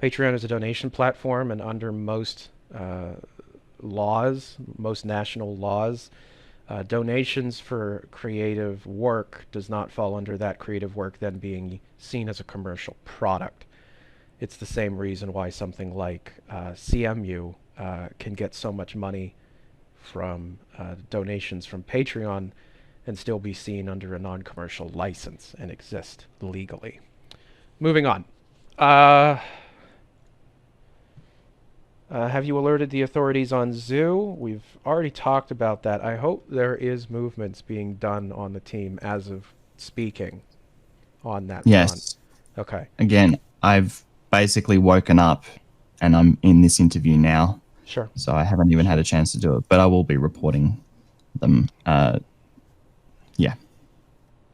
Patreon is a donation platform, and under most most national laws, donations for creative work does not fall under that creative work then being seen as a commercial product. It's the same reason why something like CMU can get so much money from donations from Patreon and still be seen under a non-commercial license and exist legally. Moving on. Have you alerted the authorities on Zoo? We've already talked about that. I hope there is movements being done on the team as of speaking on that front. Okay. Again, I've basically woken up and I'm in this interview now. Sure. So I haven't even had a chance to do it, but I will be reporting them.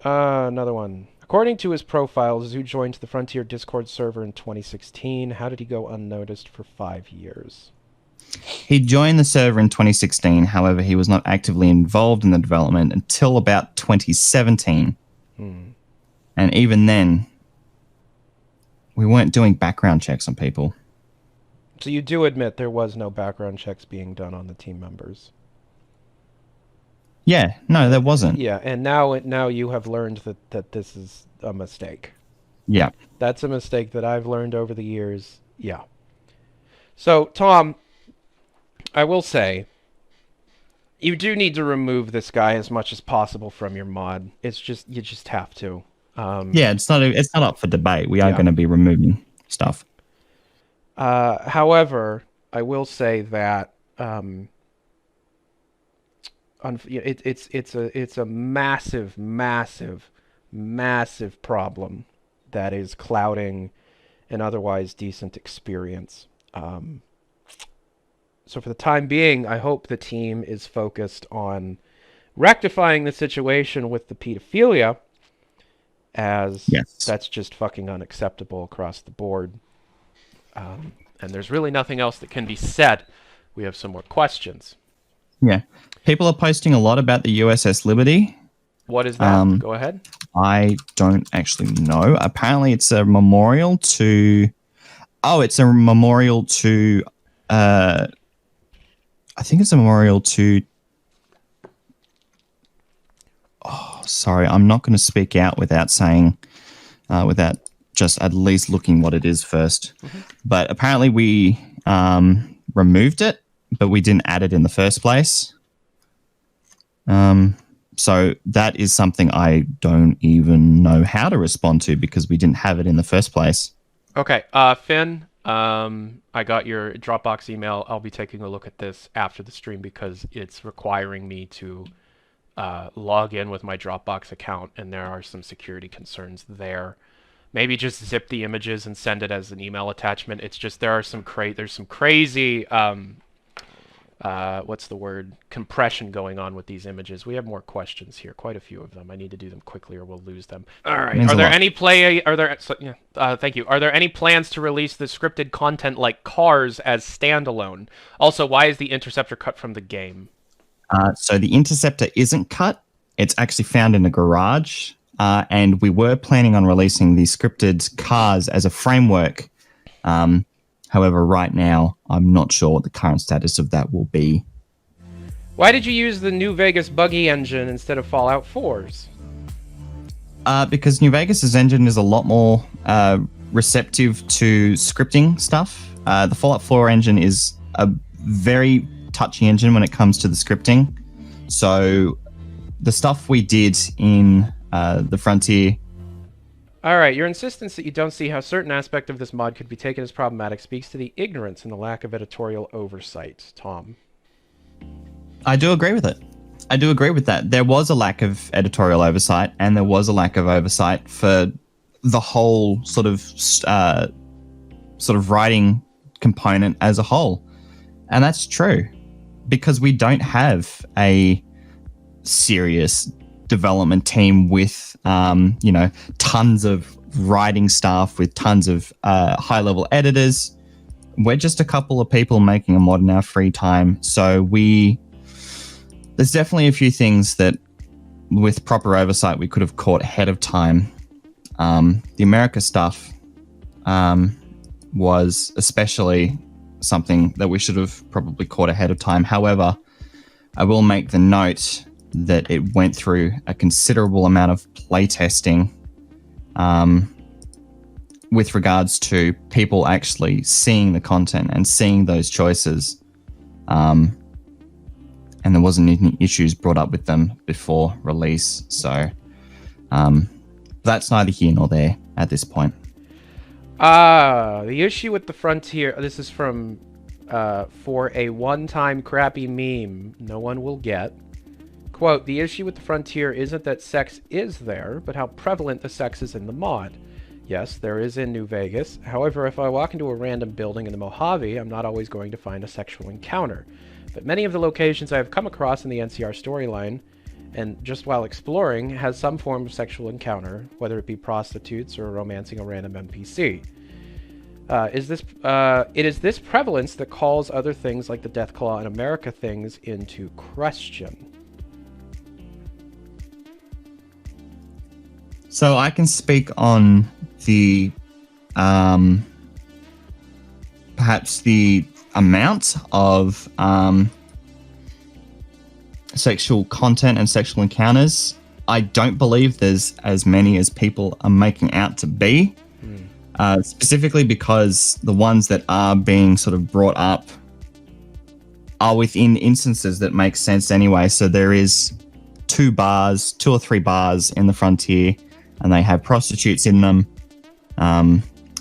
Another one. According to his profile, Zoo joined the Frontier Discord server in 2016. How did he go unnoticed for 5 years? He joined the server in 2016. However, he was not actively involved in the development until about 2017. And even then, we weren't doing background checks on people. So you do admit there was no background checks being done on the team members? Yeah, no, there wasn't. Yeah, and now you have learned that this is a mistake. Yeah. That's a mistake that I've learned over the years. Yeah. So, Tom, I will say, You do need to remove this guy as much as possible from your mod. It's just you just have to. Yeah, it's not up for debate. We are Yeah. going to be removing stuff. However, I will say that it's a massive, massive, massive problem that is clouding an otherwise decent experience. So for the time being, I hope the team is focused on rectifying the situation with the pedophilia, as Yes. that's just fucking unacceptable across the board. And there's really nothing else that can be said. We have some more questions. Yeah. People are posting a lot about the USS Liberty. What is that? Go ahead. I don't actually know. Apparently it's a memorial to... Oh, it's a memorial to... I think it's a memorial to... Oh, sorry. I'm not going to speak out without saying... without just at least looking what it is first. Mm-hmm. But apparently we removed it, but we didn't add it in the first place. So that is something I don't even know how to respond to because we didn't have it in the first place. Okay, Finn, I got your Dropbox email. I'll be taking a look at this after the stream because it's requiring me to log in with my Dropbox account, and there are some security concerns there. Maybe just zip the images and send it as an email attachment. It's just there's some crazy what's the word? Compression going on with these images. We have more questions here, quite a few of them. I need to do them quickly or we'll lose them. All right. Thank you. Are there any plans to release the scripted content like Cars as standalone? Also, why is the Interceptor cut from the game? So the Interceptor isn't cut. It's actually found in a garage. And we were planning on releasing the scripted Cars as a framework. However, right now, I'm not sure what the current status of that will be. Why did you use the New Vegas buggy engine instead of Fallout 4's? Because New Vegas's engine is a lot more receptive to scripting stuff. The Fallout 4 engine is a very touchy engine when it comes to the scripting. So the stuff we did in the Frontier... Alright, your insistence that you don't see how certain aspect of this mod could be taken as problematic speaks to the ignorance and the lack of editorial oversight. Tom. I do agree with it. I do agree with that. There was a lack of editorial oversight, and there was a lack of oversight for the whole sort of writing component as a whole. And that's true, because we don't have a serious development team with tons of writing staff, with tons of high-level editors. We're just a couple of people making a mod in our free time. So there's definitely a few things that with proper oversight we could have caught ahead of time. The America stuff was especially something that we should have probably caught ahead of time. However, I will make the note that it went through a considerable amount of playtesting with regards to people actually seeing the content and seeing those choices. And there wasn't any issues brought up with them before release. So that's neither here nor there at this point. The issue with the Frontier, this is from for a one-time crappy meme no one will get. Quote, the issue with the Frontier isn't that sex is there, but how prevalent the sex is in the mod. Yes, there is in New Vegas. However, if I walk into a random building in the Mojave, I'm not always going to find a sexual encounter. But many of the locations I have come across in the NCR storyline, and just while exploring, has some form of sexual encounter, whether it be prostitutes or romancing a random NPC. It is this prevalence that calls other things like the Deathclaw and America things into question. So I can speak on the perhaps the amount of sexual content and sexual encounters. I don't believe there's as many as people are making out to be, specifically because the ones that are being sort of brought up are within instances that make sense anyway. So there is 2 or 3 bars in the Frontier, and they have prostitutes in them.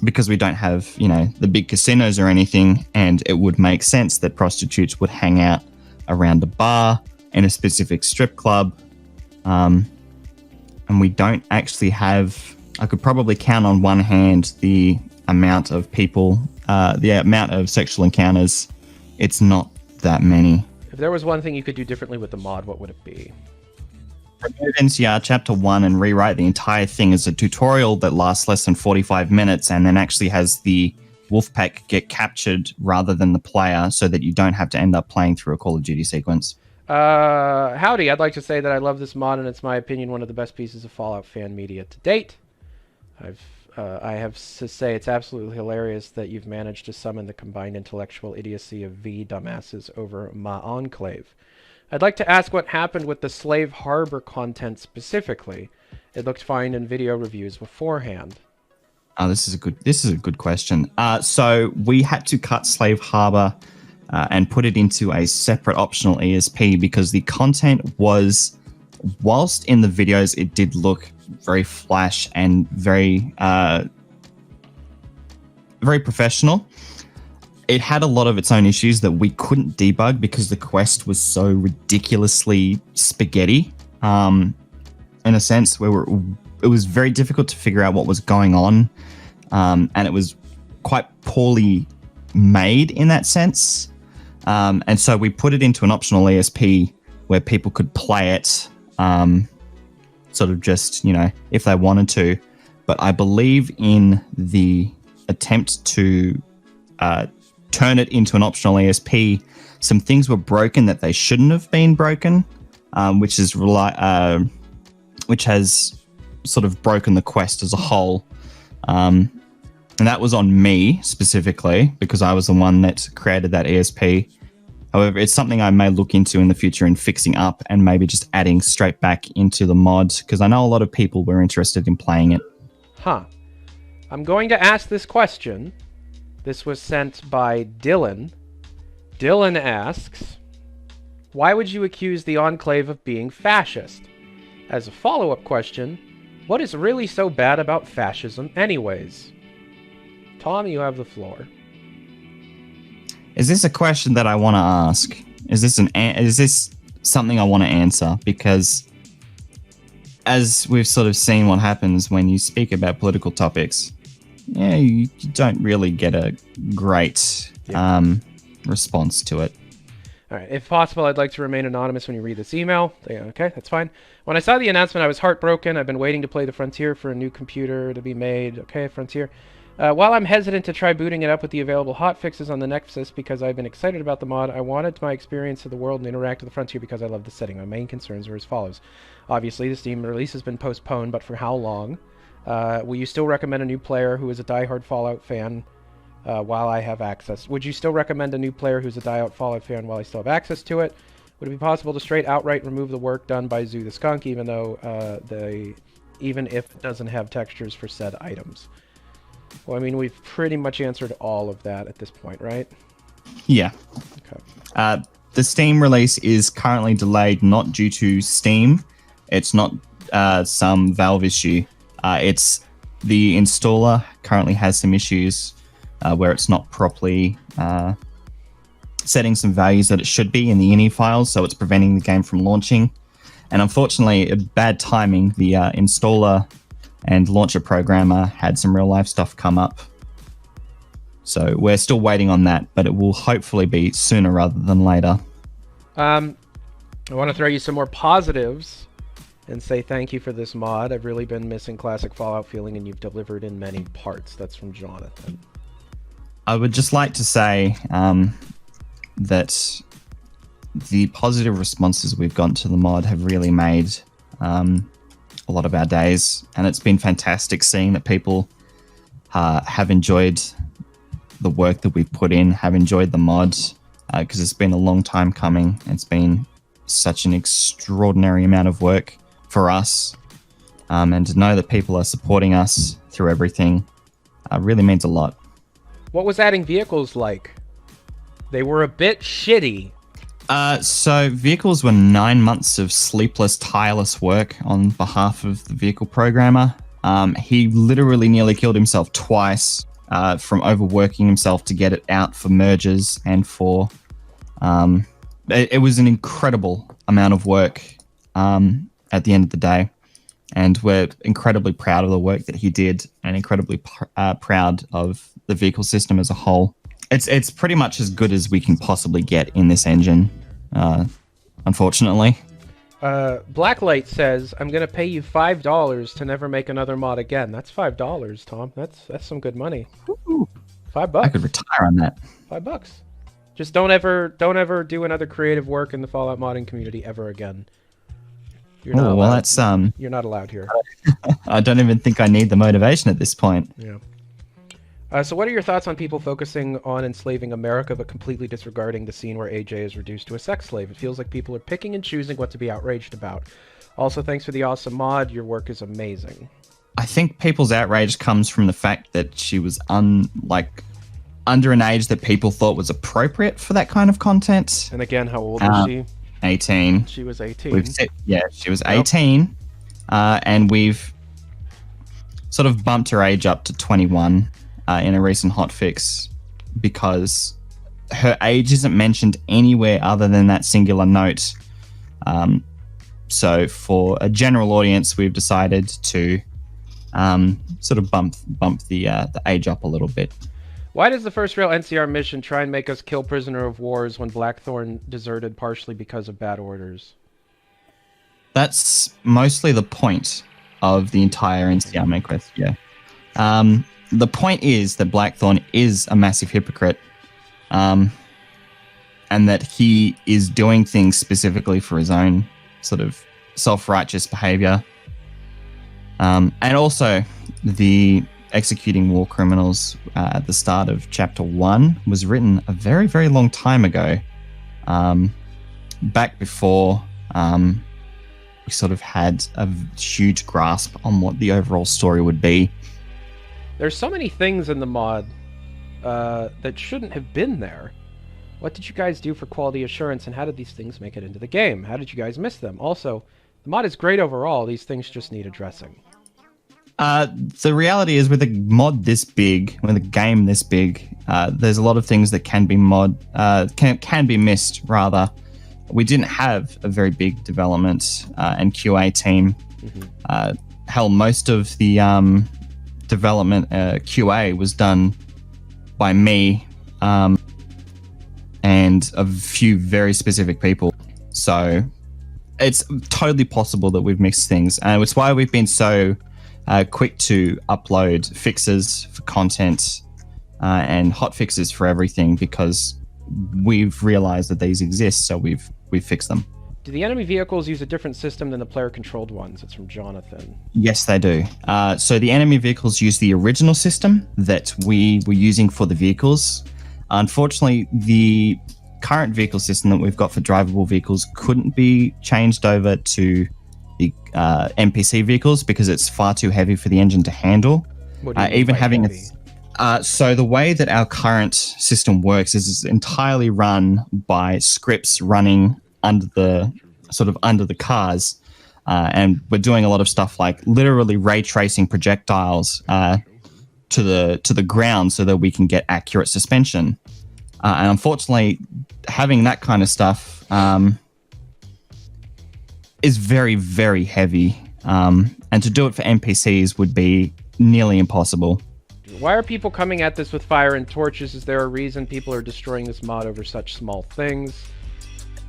Because we don't have, the big casinos or anything, and it would make sense that prostitutes would hang out around a bar in a specific strip club. And we don't actually have, I could probably count on one hand the amount of people, the amount of sexual encounters. It's not that many. If there was one thing you could do differently with the mod, what would it be? Remove NCR Chapter 1 and rewrite the entire thing as a tutorial that lasts less than 45 minutes and then actually has the Wolfpack get captured rather than the player, so that you don't have to end up playing through a Call of Duty sequence. Howdy, I'd like to say that I love this mod, and it's my opinion one of the best pieces of Fallout fan media to date. I have to say it's absolutely hilarious that you've managed to summon the combined intellectual idiocy of V dumbasses over my enclave. I'd like to ask what happened with the Slave Harbor content specifically. It looked fine in video reviews beforehand. This is a good question. So we had to cut Slave Harbor and put it into a separate optional ESP because the content was, whilst in the videos it did look very flash and very professional, it had a lot of its own issues that we couldn't debug because the quest was so ridiculously spaghetti. In a sense, it was very difficult to figure out what was going on, and it was quite poorly made in that sense. And so we put it into an optional ESP where people could play it, sort of just, if they wanted to. But I believe in the attempt to turn it into an optional ESP, some things were broken that they shouldn't have been broken, which has sort of broken the quest as a whole. And that was on me specifically because I was the one that created that ESP. However, it's something I may look into in the future in fixing up and maybe just adding straight back into the mod, because I know a lot of people were interested in playing it. Huh. I'm going to ask this question. This was sent by Dylan. Dylan asks, why would you accuse the Enclave of being fascist? As a follow-up question, what is really so bad about fascism anyways? Tom, you have the floor. Is this a question that I want to ask? Is this something I want to answer? Because as we've sort of seen what happens when you speak about political topics, you don't really get a great response to it. All right. If possible, I'd like to remain anonymous when you read this email. Okay, that's fine. When I saw the announcement, I was heartbroken. I've been waiting to play the Frontier for a new computer to be made. Okay, Frontier. While I'm hesitant to try booting it up with the available hotfixes on the Nexus because I've been excited about the mod, I wanted my experience of the world and interact with the Frontier because I love the setting. My main concerns are as follows. Obviously, the Steam release has been postponed, but for how long? Will you still recommend a new player who is a diehard Fallout fan while I have access? Would you still recommend a new player who's a diehard Fallout fan while I still have access to it? Would it be possible to straight outright remove the work done by Zoo the Skunk, even if it doesn't have textures for said items? Well, I mean, we've pretty much answered all of that at this point, right? Yeah. Okay. The Steam release is currently delayed, not due to Steam. It's not some Valve issue. It's the installer currently has some issues where it's not properly setting some values that it should be in the ini files, so it's preventing the game from launching. And unfortunately, bad timing, the installer and launcher programmer had some real life stuff come up. So we're still waiting on that, but it will hopefully be sooner rather than later. I want to throw you some more positives and say thank you for this mod. I've really been missing classic Fallout feeling, and you've delivered in many parts. That's from Jonathan. I would just like to say that the positive responses we've gotten to the mod have really made a lot of our days, and it's been fantastic seeing that people have enjoyed the work that we've put in, have enjoyed the mod, because it's been a long time coming. It's been such an extraordinary amount of work for us, and to know that people are supporting us through everything really means a lot. What was adding vehicles like? They were a bit shitty. So vehicles were 9 months of sleepless, tireless work on behalf of the vehicle programmer. He literally nearly killed himself twice from overworking himself to get it out for mergers and for... It was an incredible amount of work at the end of the day. And we're incredibly proud of the work that he did and incredibly proud of the vehicle system as a whole. It's pretty much as good as we can possibly get in this engine, unfortunately. Blacklight says, I'm going to pay you $5 to never make another mod again. That's $5, Tom. That's some good money. Ooh, $5. I could retire on that. $5. Just don't ever do another creative work in the Fallout modding community ever again. You're not allowed. Well, that's You're not allowed here. I don't even think I need the motivation at this point. Yeah. So what are your thoughts on people focusing on enslaving America but completely disregarding the scene where AJ is reduced to a sex slave? It feels like people are picking and choosing what to be outraged about. Also, thanks for the awesome mod. Your work is amazing. I think people's outrage comes from the fact that she was under an age that people thought was appropriate for that kind of content. And again, how old was she? 18. She was 18. She was 18. And we've sort of bumped her age up to 21 in a recent hotfix because her age isn't mentioned anywhere other than that singular note. So for a general audience, we've decided to sort of bump the age up a little bit. Why does the first real NCR mission try and make us kill prisoner of wars when Blackthorn deserted partially because of bad orders? That's mostly the point of the entire NCR main quest, yeah. The point is that Blackthorn is a massive hypocrite, and that he is doing things specifically for his own sort of self-righteous behavior. And also, the executing war criminals at the start of Chapter 1 was written a very, very long time ago, back before we sort of had a huge grasp on what the overall story would be. There's so many things in the mod that shouldn't have been there. What did you guys do for quality assurance, and how did these things make it into the game? How did you guys miss them? Also, the mod is great overall. These things just need addressing. The reality is, with a mod this big, with a game this big, there's a lot of things that can be can be missed, rather. We didn't have a very big development and QA team. Mm-hmm. Hell, most of the development QA was done by me and a few very specific people. So it's totally possible that we've mixed things, and it's why we've been so quick to upload fixes for content and hot fixes for everything, because we've realized that these exist, so we've fixed them. Do the enemy vehicles use a different system than the player-controlled ones? It's from Jonathan. Yes, they do. So the enemy vehicles use the original system that we were using for the vehicles. Unfortunately, the current vehicle system that we've got for drivable vehicles couldn't be changed over to the NPC vehicles because it's far too heavy for the engine to handle. What do you mean even by having heavy? So the way that our current system works is it's entirely run by scripts running under the cars, and we're doing a lot of stuff like literally ray tracing projectiles to the ground so that we can get accurate suspension. And unfortunately, having that kind of stuff is very, very heavy, and to do it for NPCs would be nearly impossible. Why are people coming at this with fire and torches? Is there a reason people are destroying this mod over such small things?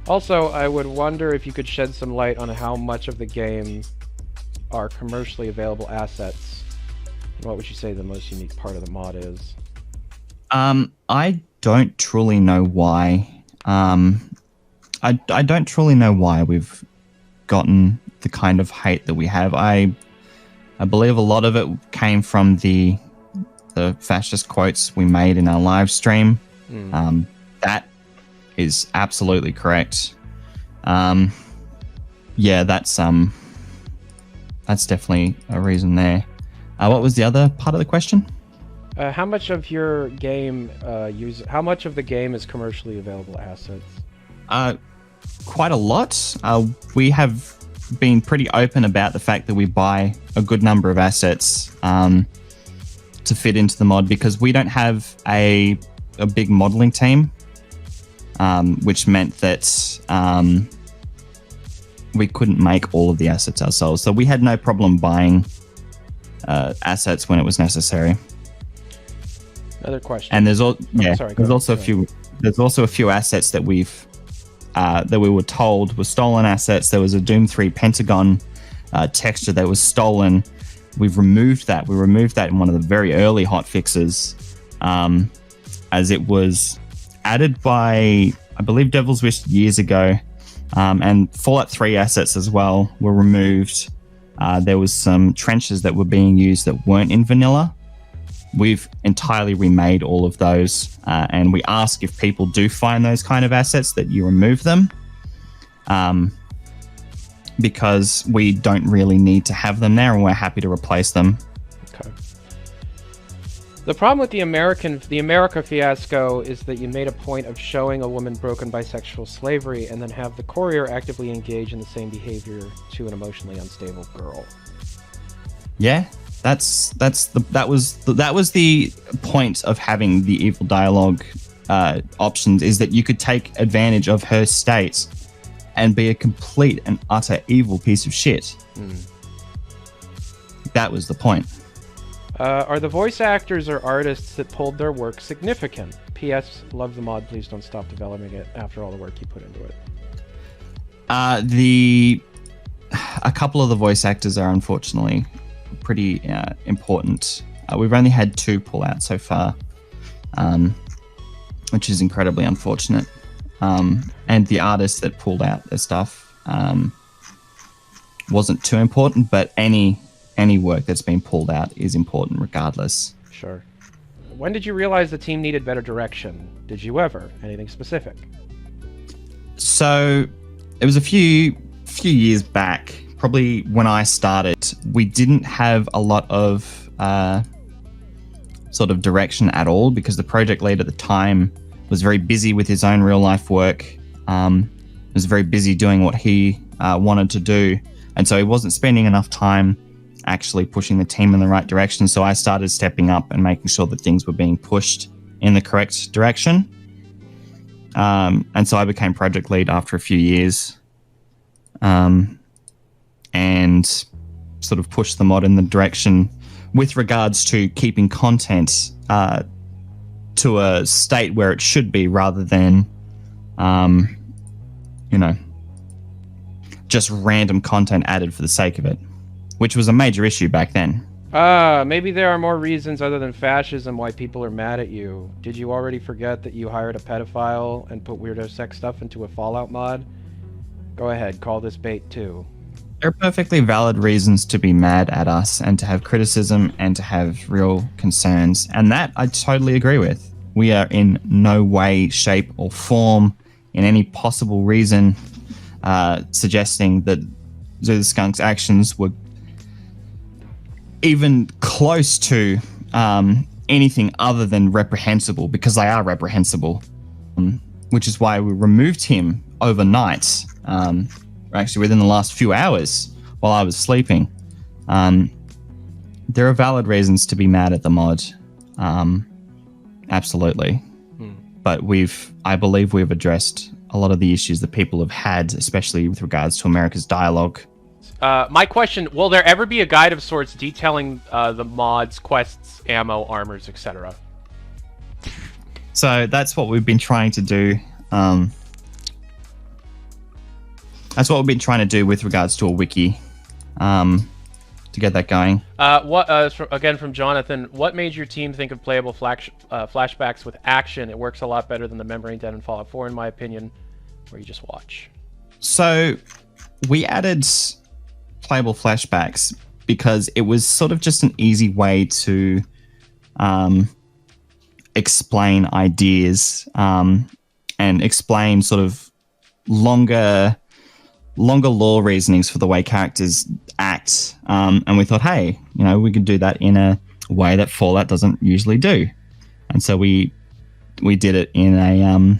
Also, I would wonder if you could shed some light on how much of the game are commercially available assets. And what would you say the most unique part of the mod is? I don't truly know why. I don't truly know why we've gotten the kind of hate that we have. I believe a lot of it came from the fascist quotes we made in our live stream. That is absolutely correct. Yeah, that's definitely a reason there. What was the other part of the question? How much of your game how much of the game is commercially available assets? quite a lot. We have been pretty open about the fact that we buy a good number of assets to fit into the mod, because we don't have a big modeling team, which meant that we couldn't make all of the assets ourselves. So we had no problem buying assets when it was necessary. Another question. And there's there's also a few assets that we were told were stolen assets. There was a Doom 3 Pentagon texture that was stolen. We've removed that. We removed that in one of the very early hot fixes, as it was added by, I believe, Devil's Wish years ago. And Fallout 3 assets as well were removed. There was some trenches that were being used that weren't in vanilla. We've entirely remade all of those, and we ask if people do find those kind of assets that you remove them, because we don't really need to have them there, and we're happy to replace them. Okay. The problem with the America fiasco is that you made a point of showing a woman broken by sexual slavery and then have the courier actively engage in the same behavior to an emotionally unstable girl. Yeah. That was the point of having the evil dialogue options, is that you could take advantage of her state and be a complete and utter evil piece of shit. That was the point. Are the voice actors or artists that pulled their work significant? P.S. Love the mod. Please don't stop developing it after all the work you put into it. A couple of the voice actors are unfortunately pretty important. We've only had 2 pull out so far, which is incredibly unfortunate. And the artists that pulled out their stuff wasn't too important, but any work that's been pulled out is important regardless. Sure. When did you realize the team needed better direction? Did you ever? Anything specific? So it was a few years back. Probably when I started, we didn't have a lot of sort of direction at all, because the project lead at the time was very busy with his own real life work. Was very busy doing what he wanted to do, and so he wasn't spending enough time actually pushing the team in the right direction. So I started stepping up and making sure that things were being pushed in the correct direction. And so I became project lead after a few years. And sort of push the mod in the direction with regards to keeping content to a state where it should be, rather than, just random content added for the sake of it, which was a major issue back then. Maybe there are more reasons other than fascism why people are mad at you. Did you already forget that you hired a pedophile and put weirdo sex stuff into a Fallout mod? Go ahead, call this bait too. There are perfectly valid reasons to be mad at us and to have criticism and to have real concerns, and that I totally agree with. We are in no way, shape, or form in any possible reason suggesting that Zoo the Skunk's actions were even close to anything other than reprehensible, because they are reprehensible, which is why we removed him overnight. Actually, within the last few hours while I was sleeping. There are valid reasons to be mad at the mod. Absolutely. But I believe we've addressed a lot of the issues that people have had, especially with regards to America's dialogue. My question, will there ever be a guide of sorts detailing the mods, quests, ammo, armors, etc.? So that's what we've been trying to do. That's what we've been trying to do with regards to a wiki, to get that going. Again from Jonathan, what made your team think of playable flashbacks with action? It works a lot better than the membrane den in Fallout 4, in my opinion, where you just watch. So we added playable flashbacks because it was sort of just an easy way to explain ideas and explain sort of longer lore reasonings for the way characters act. And we thought, hey, we could do that in a way that Fallout doesn't usually do. And so we did it in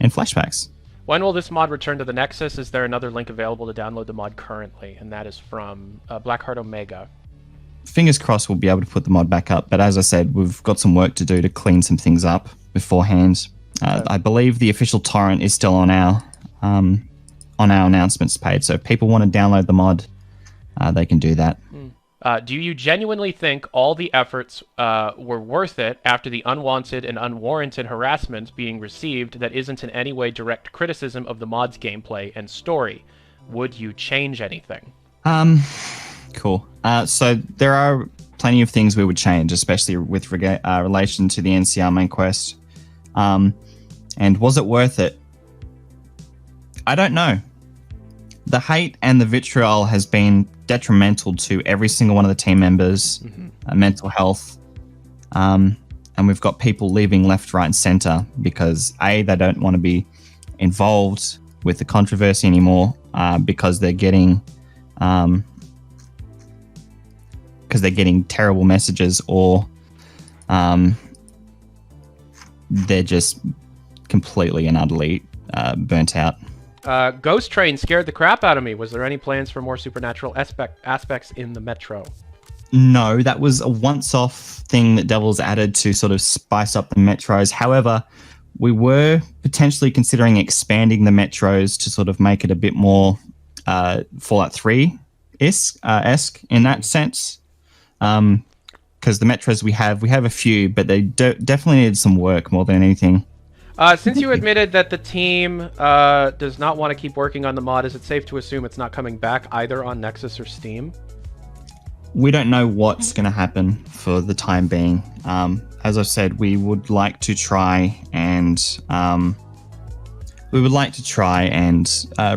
flashbacks. When will this mod return to the Nexus? Is there another link available to download the mod currently? And that is from Blackheart Omega. Fingers crossed we'll be able to put the mod back up. But as I said, we've got some work to do to clean some things up beforehand. I believe the official torrent is still on our announcements page. So if people want to download the mod, they can do that. Do you genuinely think all the efforts were worth it after the unwanted and unwarranted harassment being received that isn't in any way direct criticism of the mod's gameplay and story? Would you change anything? Cool. So there are plenty of things we would change, especially with relation to the NCR main quest. And was it worth it? I don't know. The hate and the vitriol has been detrimental to every single one of the team members' mental health. And we've got people leaving left, right, and center because A, they don't want to be involved with the controversy anymore because they're getting terrible messages, or they're just completely and utterly burnt out. Ghost Train scared the crap out of me. Was there any plans for more supernatural aspects in the Metro? No, that was a once-off thing that Devil's added to sort of spice up the Metros. However, we were potentially considering expanding the Metros to sort of make it a bit more Fallout 3-esque in that sense. Because the Metros we have a few, but they definitely need some work more than anything. Since you admitted that the team does not want to keep working on the mod, is it safe to assume it's not coming back either on Nexus or Steam? We don't know what's going to happen for the time being. As I've said, we would like to try and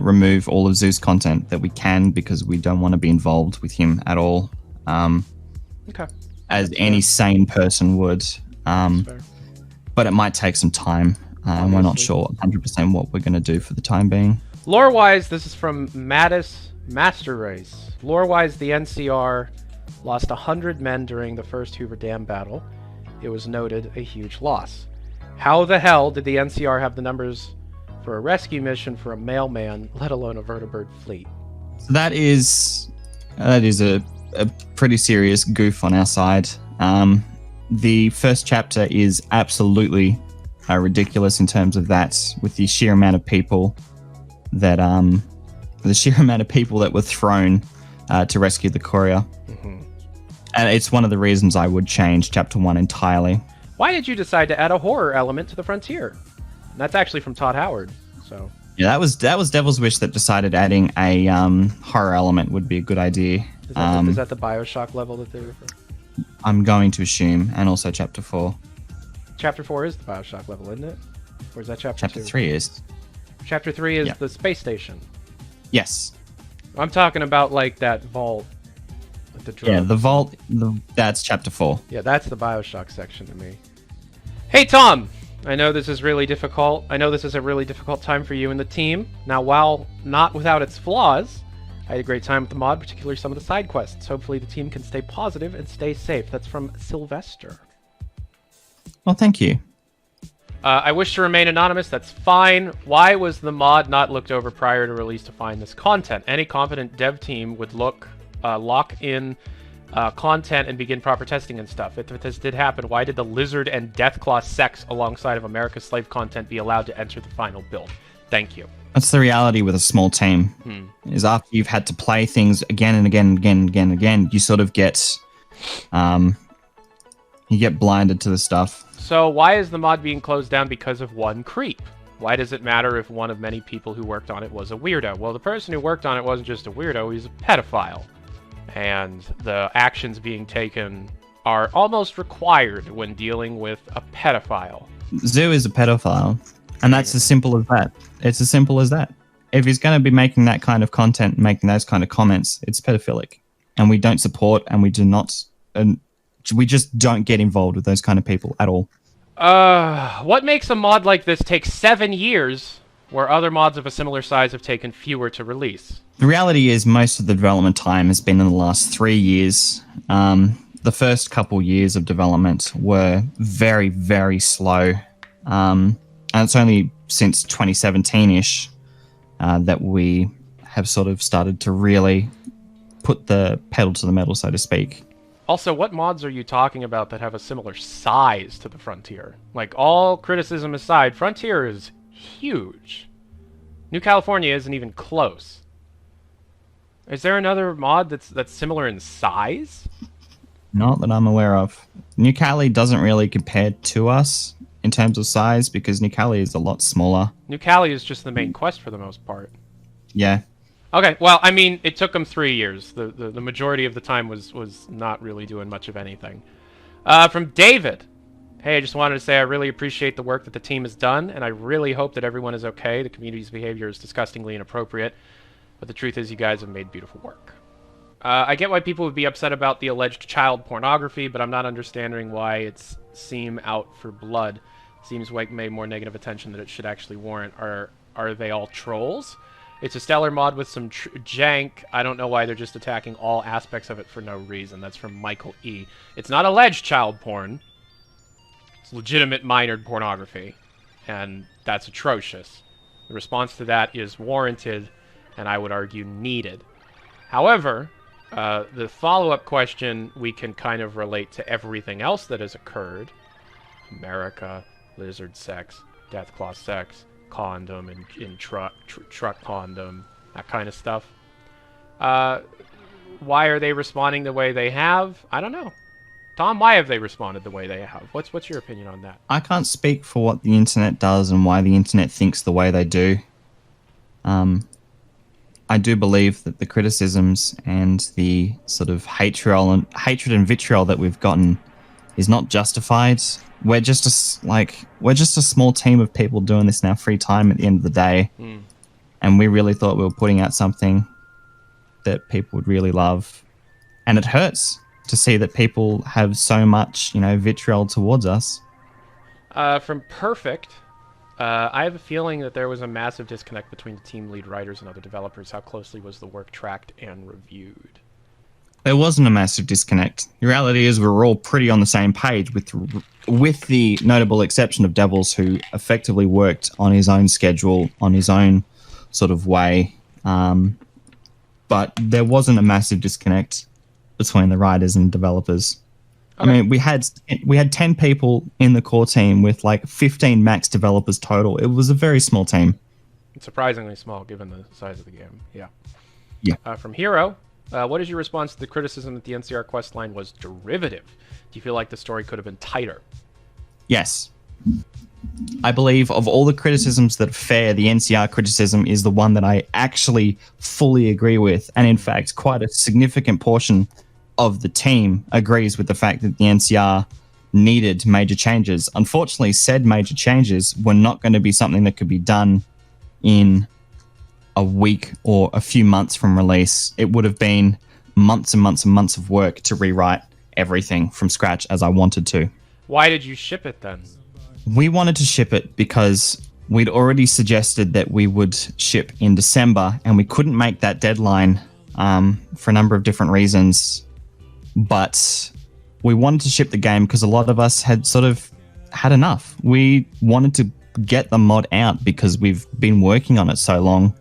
remove all of Zoo's content that we can, because we don't want to be involved with him at all. Okay. As any sane person would. But it might take some time. We're not sure 100% what we're going to do for the time being. Lore-wise, this is from Mattis Master Race. Lore-wise, the NCR lost 100 men during the first Hoover Dam battle. It was noted a huge loss. How the hell did the NCR have the numbers for a rescue mission for a mailman, let alone a vertibird fleet? So that is a pretty serious goof on our side. The first chapter is absolutely ridiculous in terms of that, with the sheer amount of people that were thrown to rescue the courier. And it's one of the reasons I would change chapter 1 entirely. Why did you decide to add a horror element to the Frontier? And that's actually from Todd Howard. So yeah, that was Devil's Wish that decided adding a horror element would be a good idea. Is that the BioShock level that they refer? I'm going to assume, and also chapter 4. Chapter 4 is the BioShock level, isn't it? Or is that chapter 2? Chapter 3 is. Chapter 3 is the space station. Yes. I'm talking about like that vault. The yeah, the vault, that's chapter 4. Yeah, that's the BioShock section to me. Hey, Tom! I know this is really difficult. I know this is a really difficult time for you and the team. Now, while not without its flaws, I had a great time with the mod, particularly some of the side quests. Hopefully the team can stay positive and stay safe. That's from Sylvester. Well, thank you. I wish to remain anonymous. That's fine. Why was the mod not looked over prior to release to find this content? Any competent dev team would lock in content and begin proper testing and stuff. If this did happen, why did the Lizard and Deathclaw sex alongside of America's Slave content be allowed to enter the final build? Thank you. That's the reality with a small team. Is after you've had to play things again and again and again and again and again, you sort of get blinded to the stuff. So why is the mod being closed down because of one creep? Why does it matter if one of many people who worked on it was a weirdo? Well, the person who worked on it wasn't just a weirdo, he's a pedophile. And the actions being taken are almost required when dealing with a pedophile. Zoo is a pedophile, and that's as simple as that. It's as simple as that. If he's going to be making that kind of content, making those kind of comments, it's pedophilic. And we don't support, and we do not, and we just don't get involved with those kind of people at all. What makes a mod like this take 7 years, where other mods of a similar size have taken fewer to release? The reality is most of the development time has been in the last 3 years. The first couple years of development were very, very slow. And it's only since 2017-ish that we have sort of started to really put the pedal to the metal, so to speak. Also, what mods are you talking about that have a similar size to the Frontier? Like, all criticism aside, Frontier is huge. New California isn't even close. Is there another mod that's similar in size? Not that I'm aware of. New Cali doesn't really compare to us in terms of size because New Cali is a lot smaller. New Cali is just the main quest for the most part. Yeah. Okay, well, I mean, it took them 3 years. The majority of the time was not really doing much of anything. From David. Hey, I just wanted to say I really appreciate the work that the team has done, and I really hope that everyone is okay. The community's behavior is disgustingly inappropriate, but the truth is you guys have made beautiful work. I get why people would be upset about the alleged child pornography, but I'm not understanding why it's seem out for blood. Seems like made more negative attention than it should actually warrant. Are they all trolls? It's a stellar mod with some jank. I don't know why they're just attacking all aspects of it for no reason. That's from Michael E. It's not alleged child porn. It's legitimate minored pornography. And that's atrocious. The response to that is warranted, and I would argue needed. However, the follow-up question we can kind of relate to everything else that has occurred. America, lizard sex, deathclaw sex, condom in truck condom, that kind of stuff. Why are they responding the way they have? I don't know. Tom, why have they responded the way they have? What's your opinion on that? I can't speak for what the internet does and why the internet thinks the way they do. I do believe that the criticisms and the sort of hatred and vitriol that we've gotten is not justified. We're just a small team of people doing this in our free time at the end of the day. And we really thought we were putting out something that people would really love. And it hurts to see that people have so much, vitriol towards us. From Perfect, I have a feeling that there was a massive disconnect between the team lead writers and other developers. How closely was the work tracked and reviewed? There wasn't a massive disconnect. The reality is we're all pretty on the same page, with the notable exception of Devils, who effectively worked on his own schedule, on his own sort of way. But there wasn't a massive disconnect between the writers and developers. Okay. I mean, we had 10 people in the core team with like 15 max developers total. It was a very small team. It's surprisingly small given the size of the game. Yeah. Yeah. From Hero, what is your response to the criticism that the NCR questline was derivative? Do you feel like the story could have been tighter? Yes. I believe of all the criticisms that are fair, the NCR criticism is the one that I actually fully agree with. And in fact, quite a significant portion of the team agrees with the fact that the NCR needed major changes. Unfortunately, said major changes were not going to be something that could be done in a week or a few months from release. It would have been months and months and months of work to rewrite everything from scratch as I wanted to. Why did you ship it then? We wanted to ship it because we'd already suggested that we would ship in December, and we couldn't make that deadline for a number of different reasons. But we wanted to ship the game because a lot of us had sort of had enough. We wanted to get the mod out because we've been working on it so long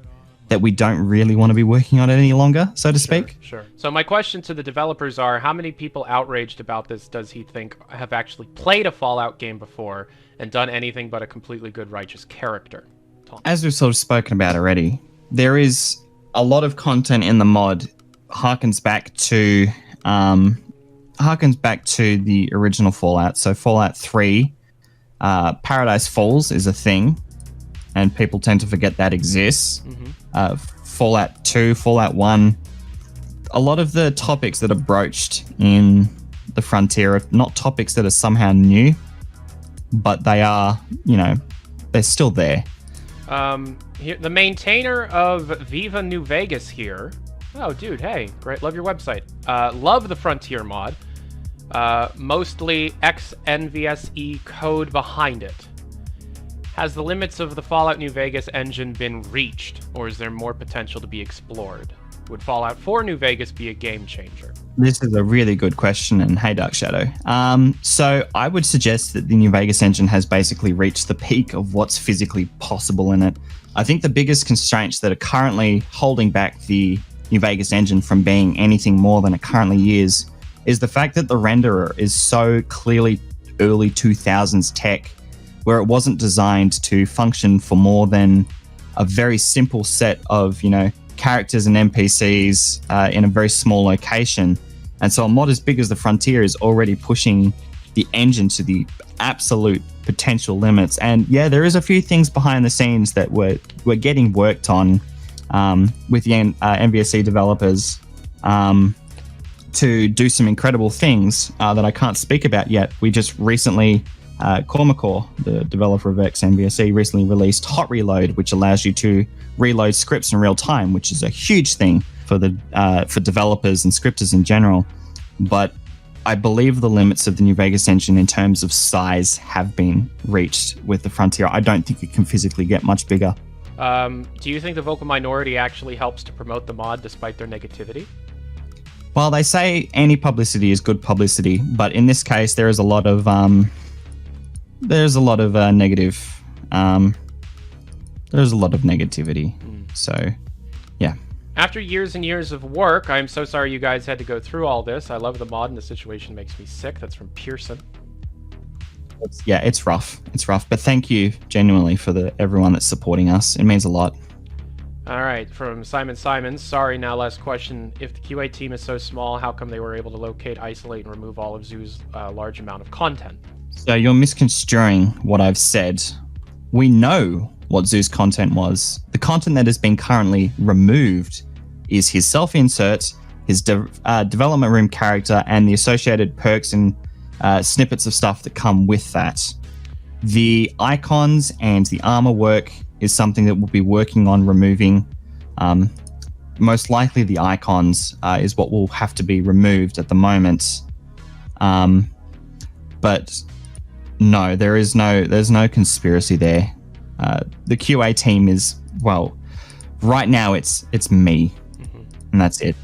that we don't really want to be working on it any longer, so to speak. Sure. So my question to the developers are, how many people outraged about this does he think have actually played a Fallout game before and done anything but a completely good, righteous character? Tom. As we've sort of spoken about already, there is a lot of content in the mod harkens back to the original Fallout. So Fallout 3, Paradise Falls is a thing, and people tend to forget that exists. Fallout 2, Fallout 1, a lot of the topics that are broached in the Frontier are not topics that are somehow new, but they are, they're still there. Here, the maintainer of Viva New Vegas here. Oh, dude, hey, great, love your website. Love the Frontier mod. Mostly XNVSE code behind it. Has the limits of the Fallout New Vegas engine been reached, or is there more potential to be explored? Would Fallout 4 New Vegas be a game changer? This is a really good question, and hey, Dark Shadow. So I would suggest that the New Vegas engine has basically reached the peak of what's physically possible in it. I think the biggest constraints that are currently holding back the New Vegas engine from being anything more than it currently is the fact that the renderer is so clearly early 2000s tech, where it wasn't designed to function for more than a very simple set of, characters and NPCs in a very small location. And so a mod as big as the Frontier is already pushing the engine to the absolute potential limits. And yeah, there is a few things behind the scenes that we're getting worked on with the MVSC developers to do some incredible things that I can't speak about yet. We just recently, Cormacore, the developer of XMVSC, recently released Hot Reload, which allows you to reload scripts in real time, which is a huge thing for developers and scripters in general. But I believe the limits of the New Vegas engine in terms of size have been reached with the Frontier. I don't think it can physically get much bigger. Do you think the vocal minority actually helps to promote the mod despite their negativity? Well, they say any publicity is good publicity, but in this case, there is a lot of negative. There's a lot of negativity. So, yeah. After years and years of work, I'm so sorry you guys had to go through all this. I love the mod, and the situation makes me sick. That's from Pearson. It's rough. It's rough, but thank you genuinely for everyone that's supporting us. It means a lot. All right, from Simon Simons. Sorry, now last question. If the QA team is so small, how come they were able to locate, isolate, and remove all of Zoo's large amount of content? So you're misconstruing what I've said. We know what Zoo's content was. The content that has been currently removed is his self-insert, his development room character, and the associated perks and snippets of stuff that come with that. The icons and the armor work is something that we'll be working on removing. Most likely the icons is what will have to be removed at the moment. But no, there's no conspiracy there. The QA team is, well, right now it's me, and that's it.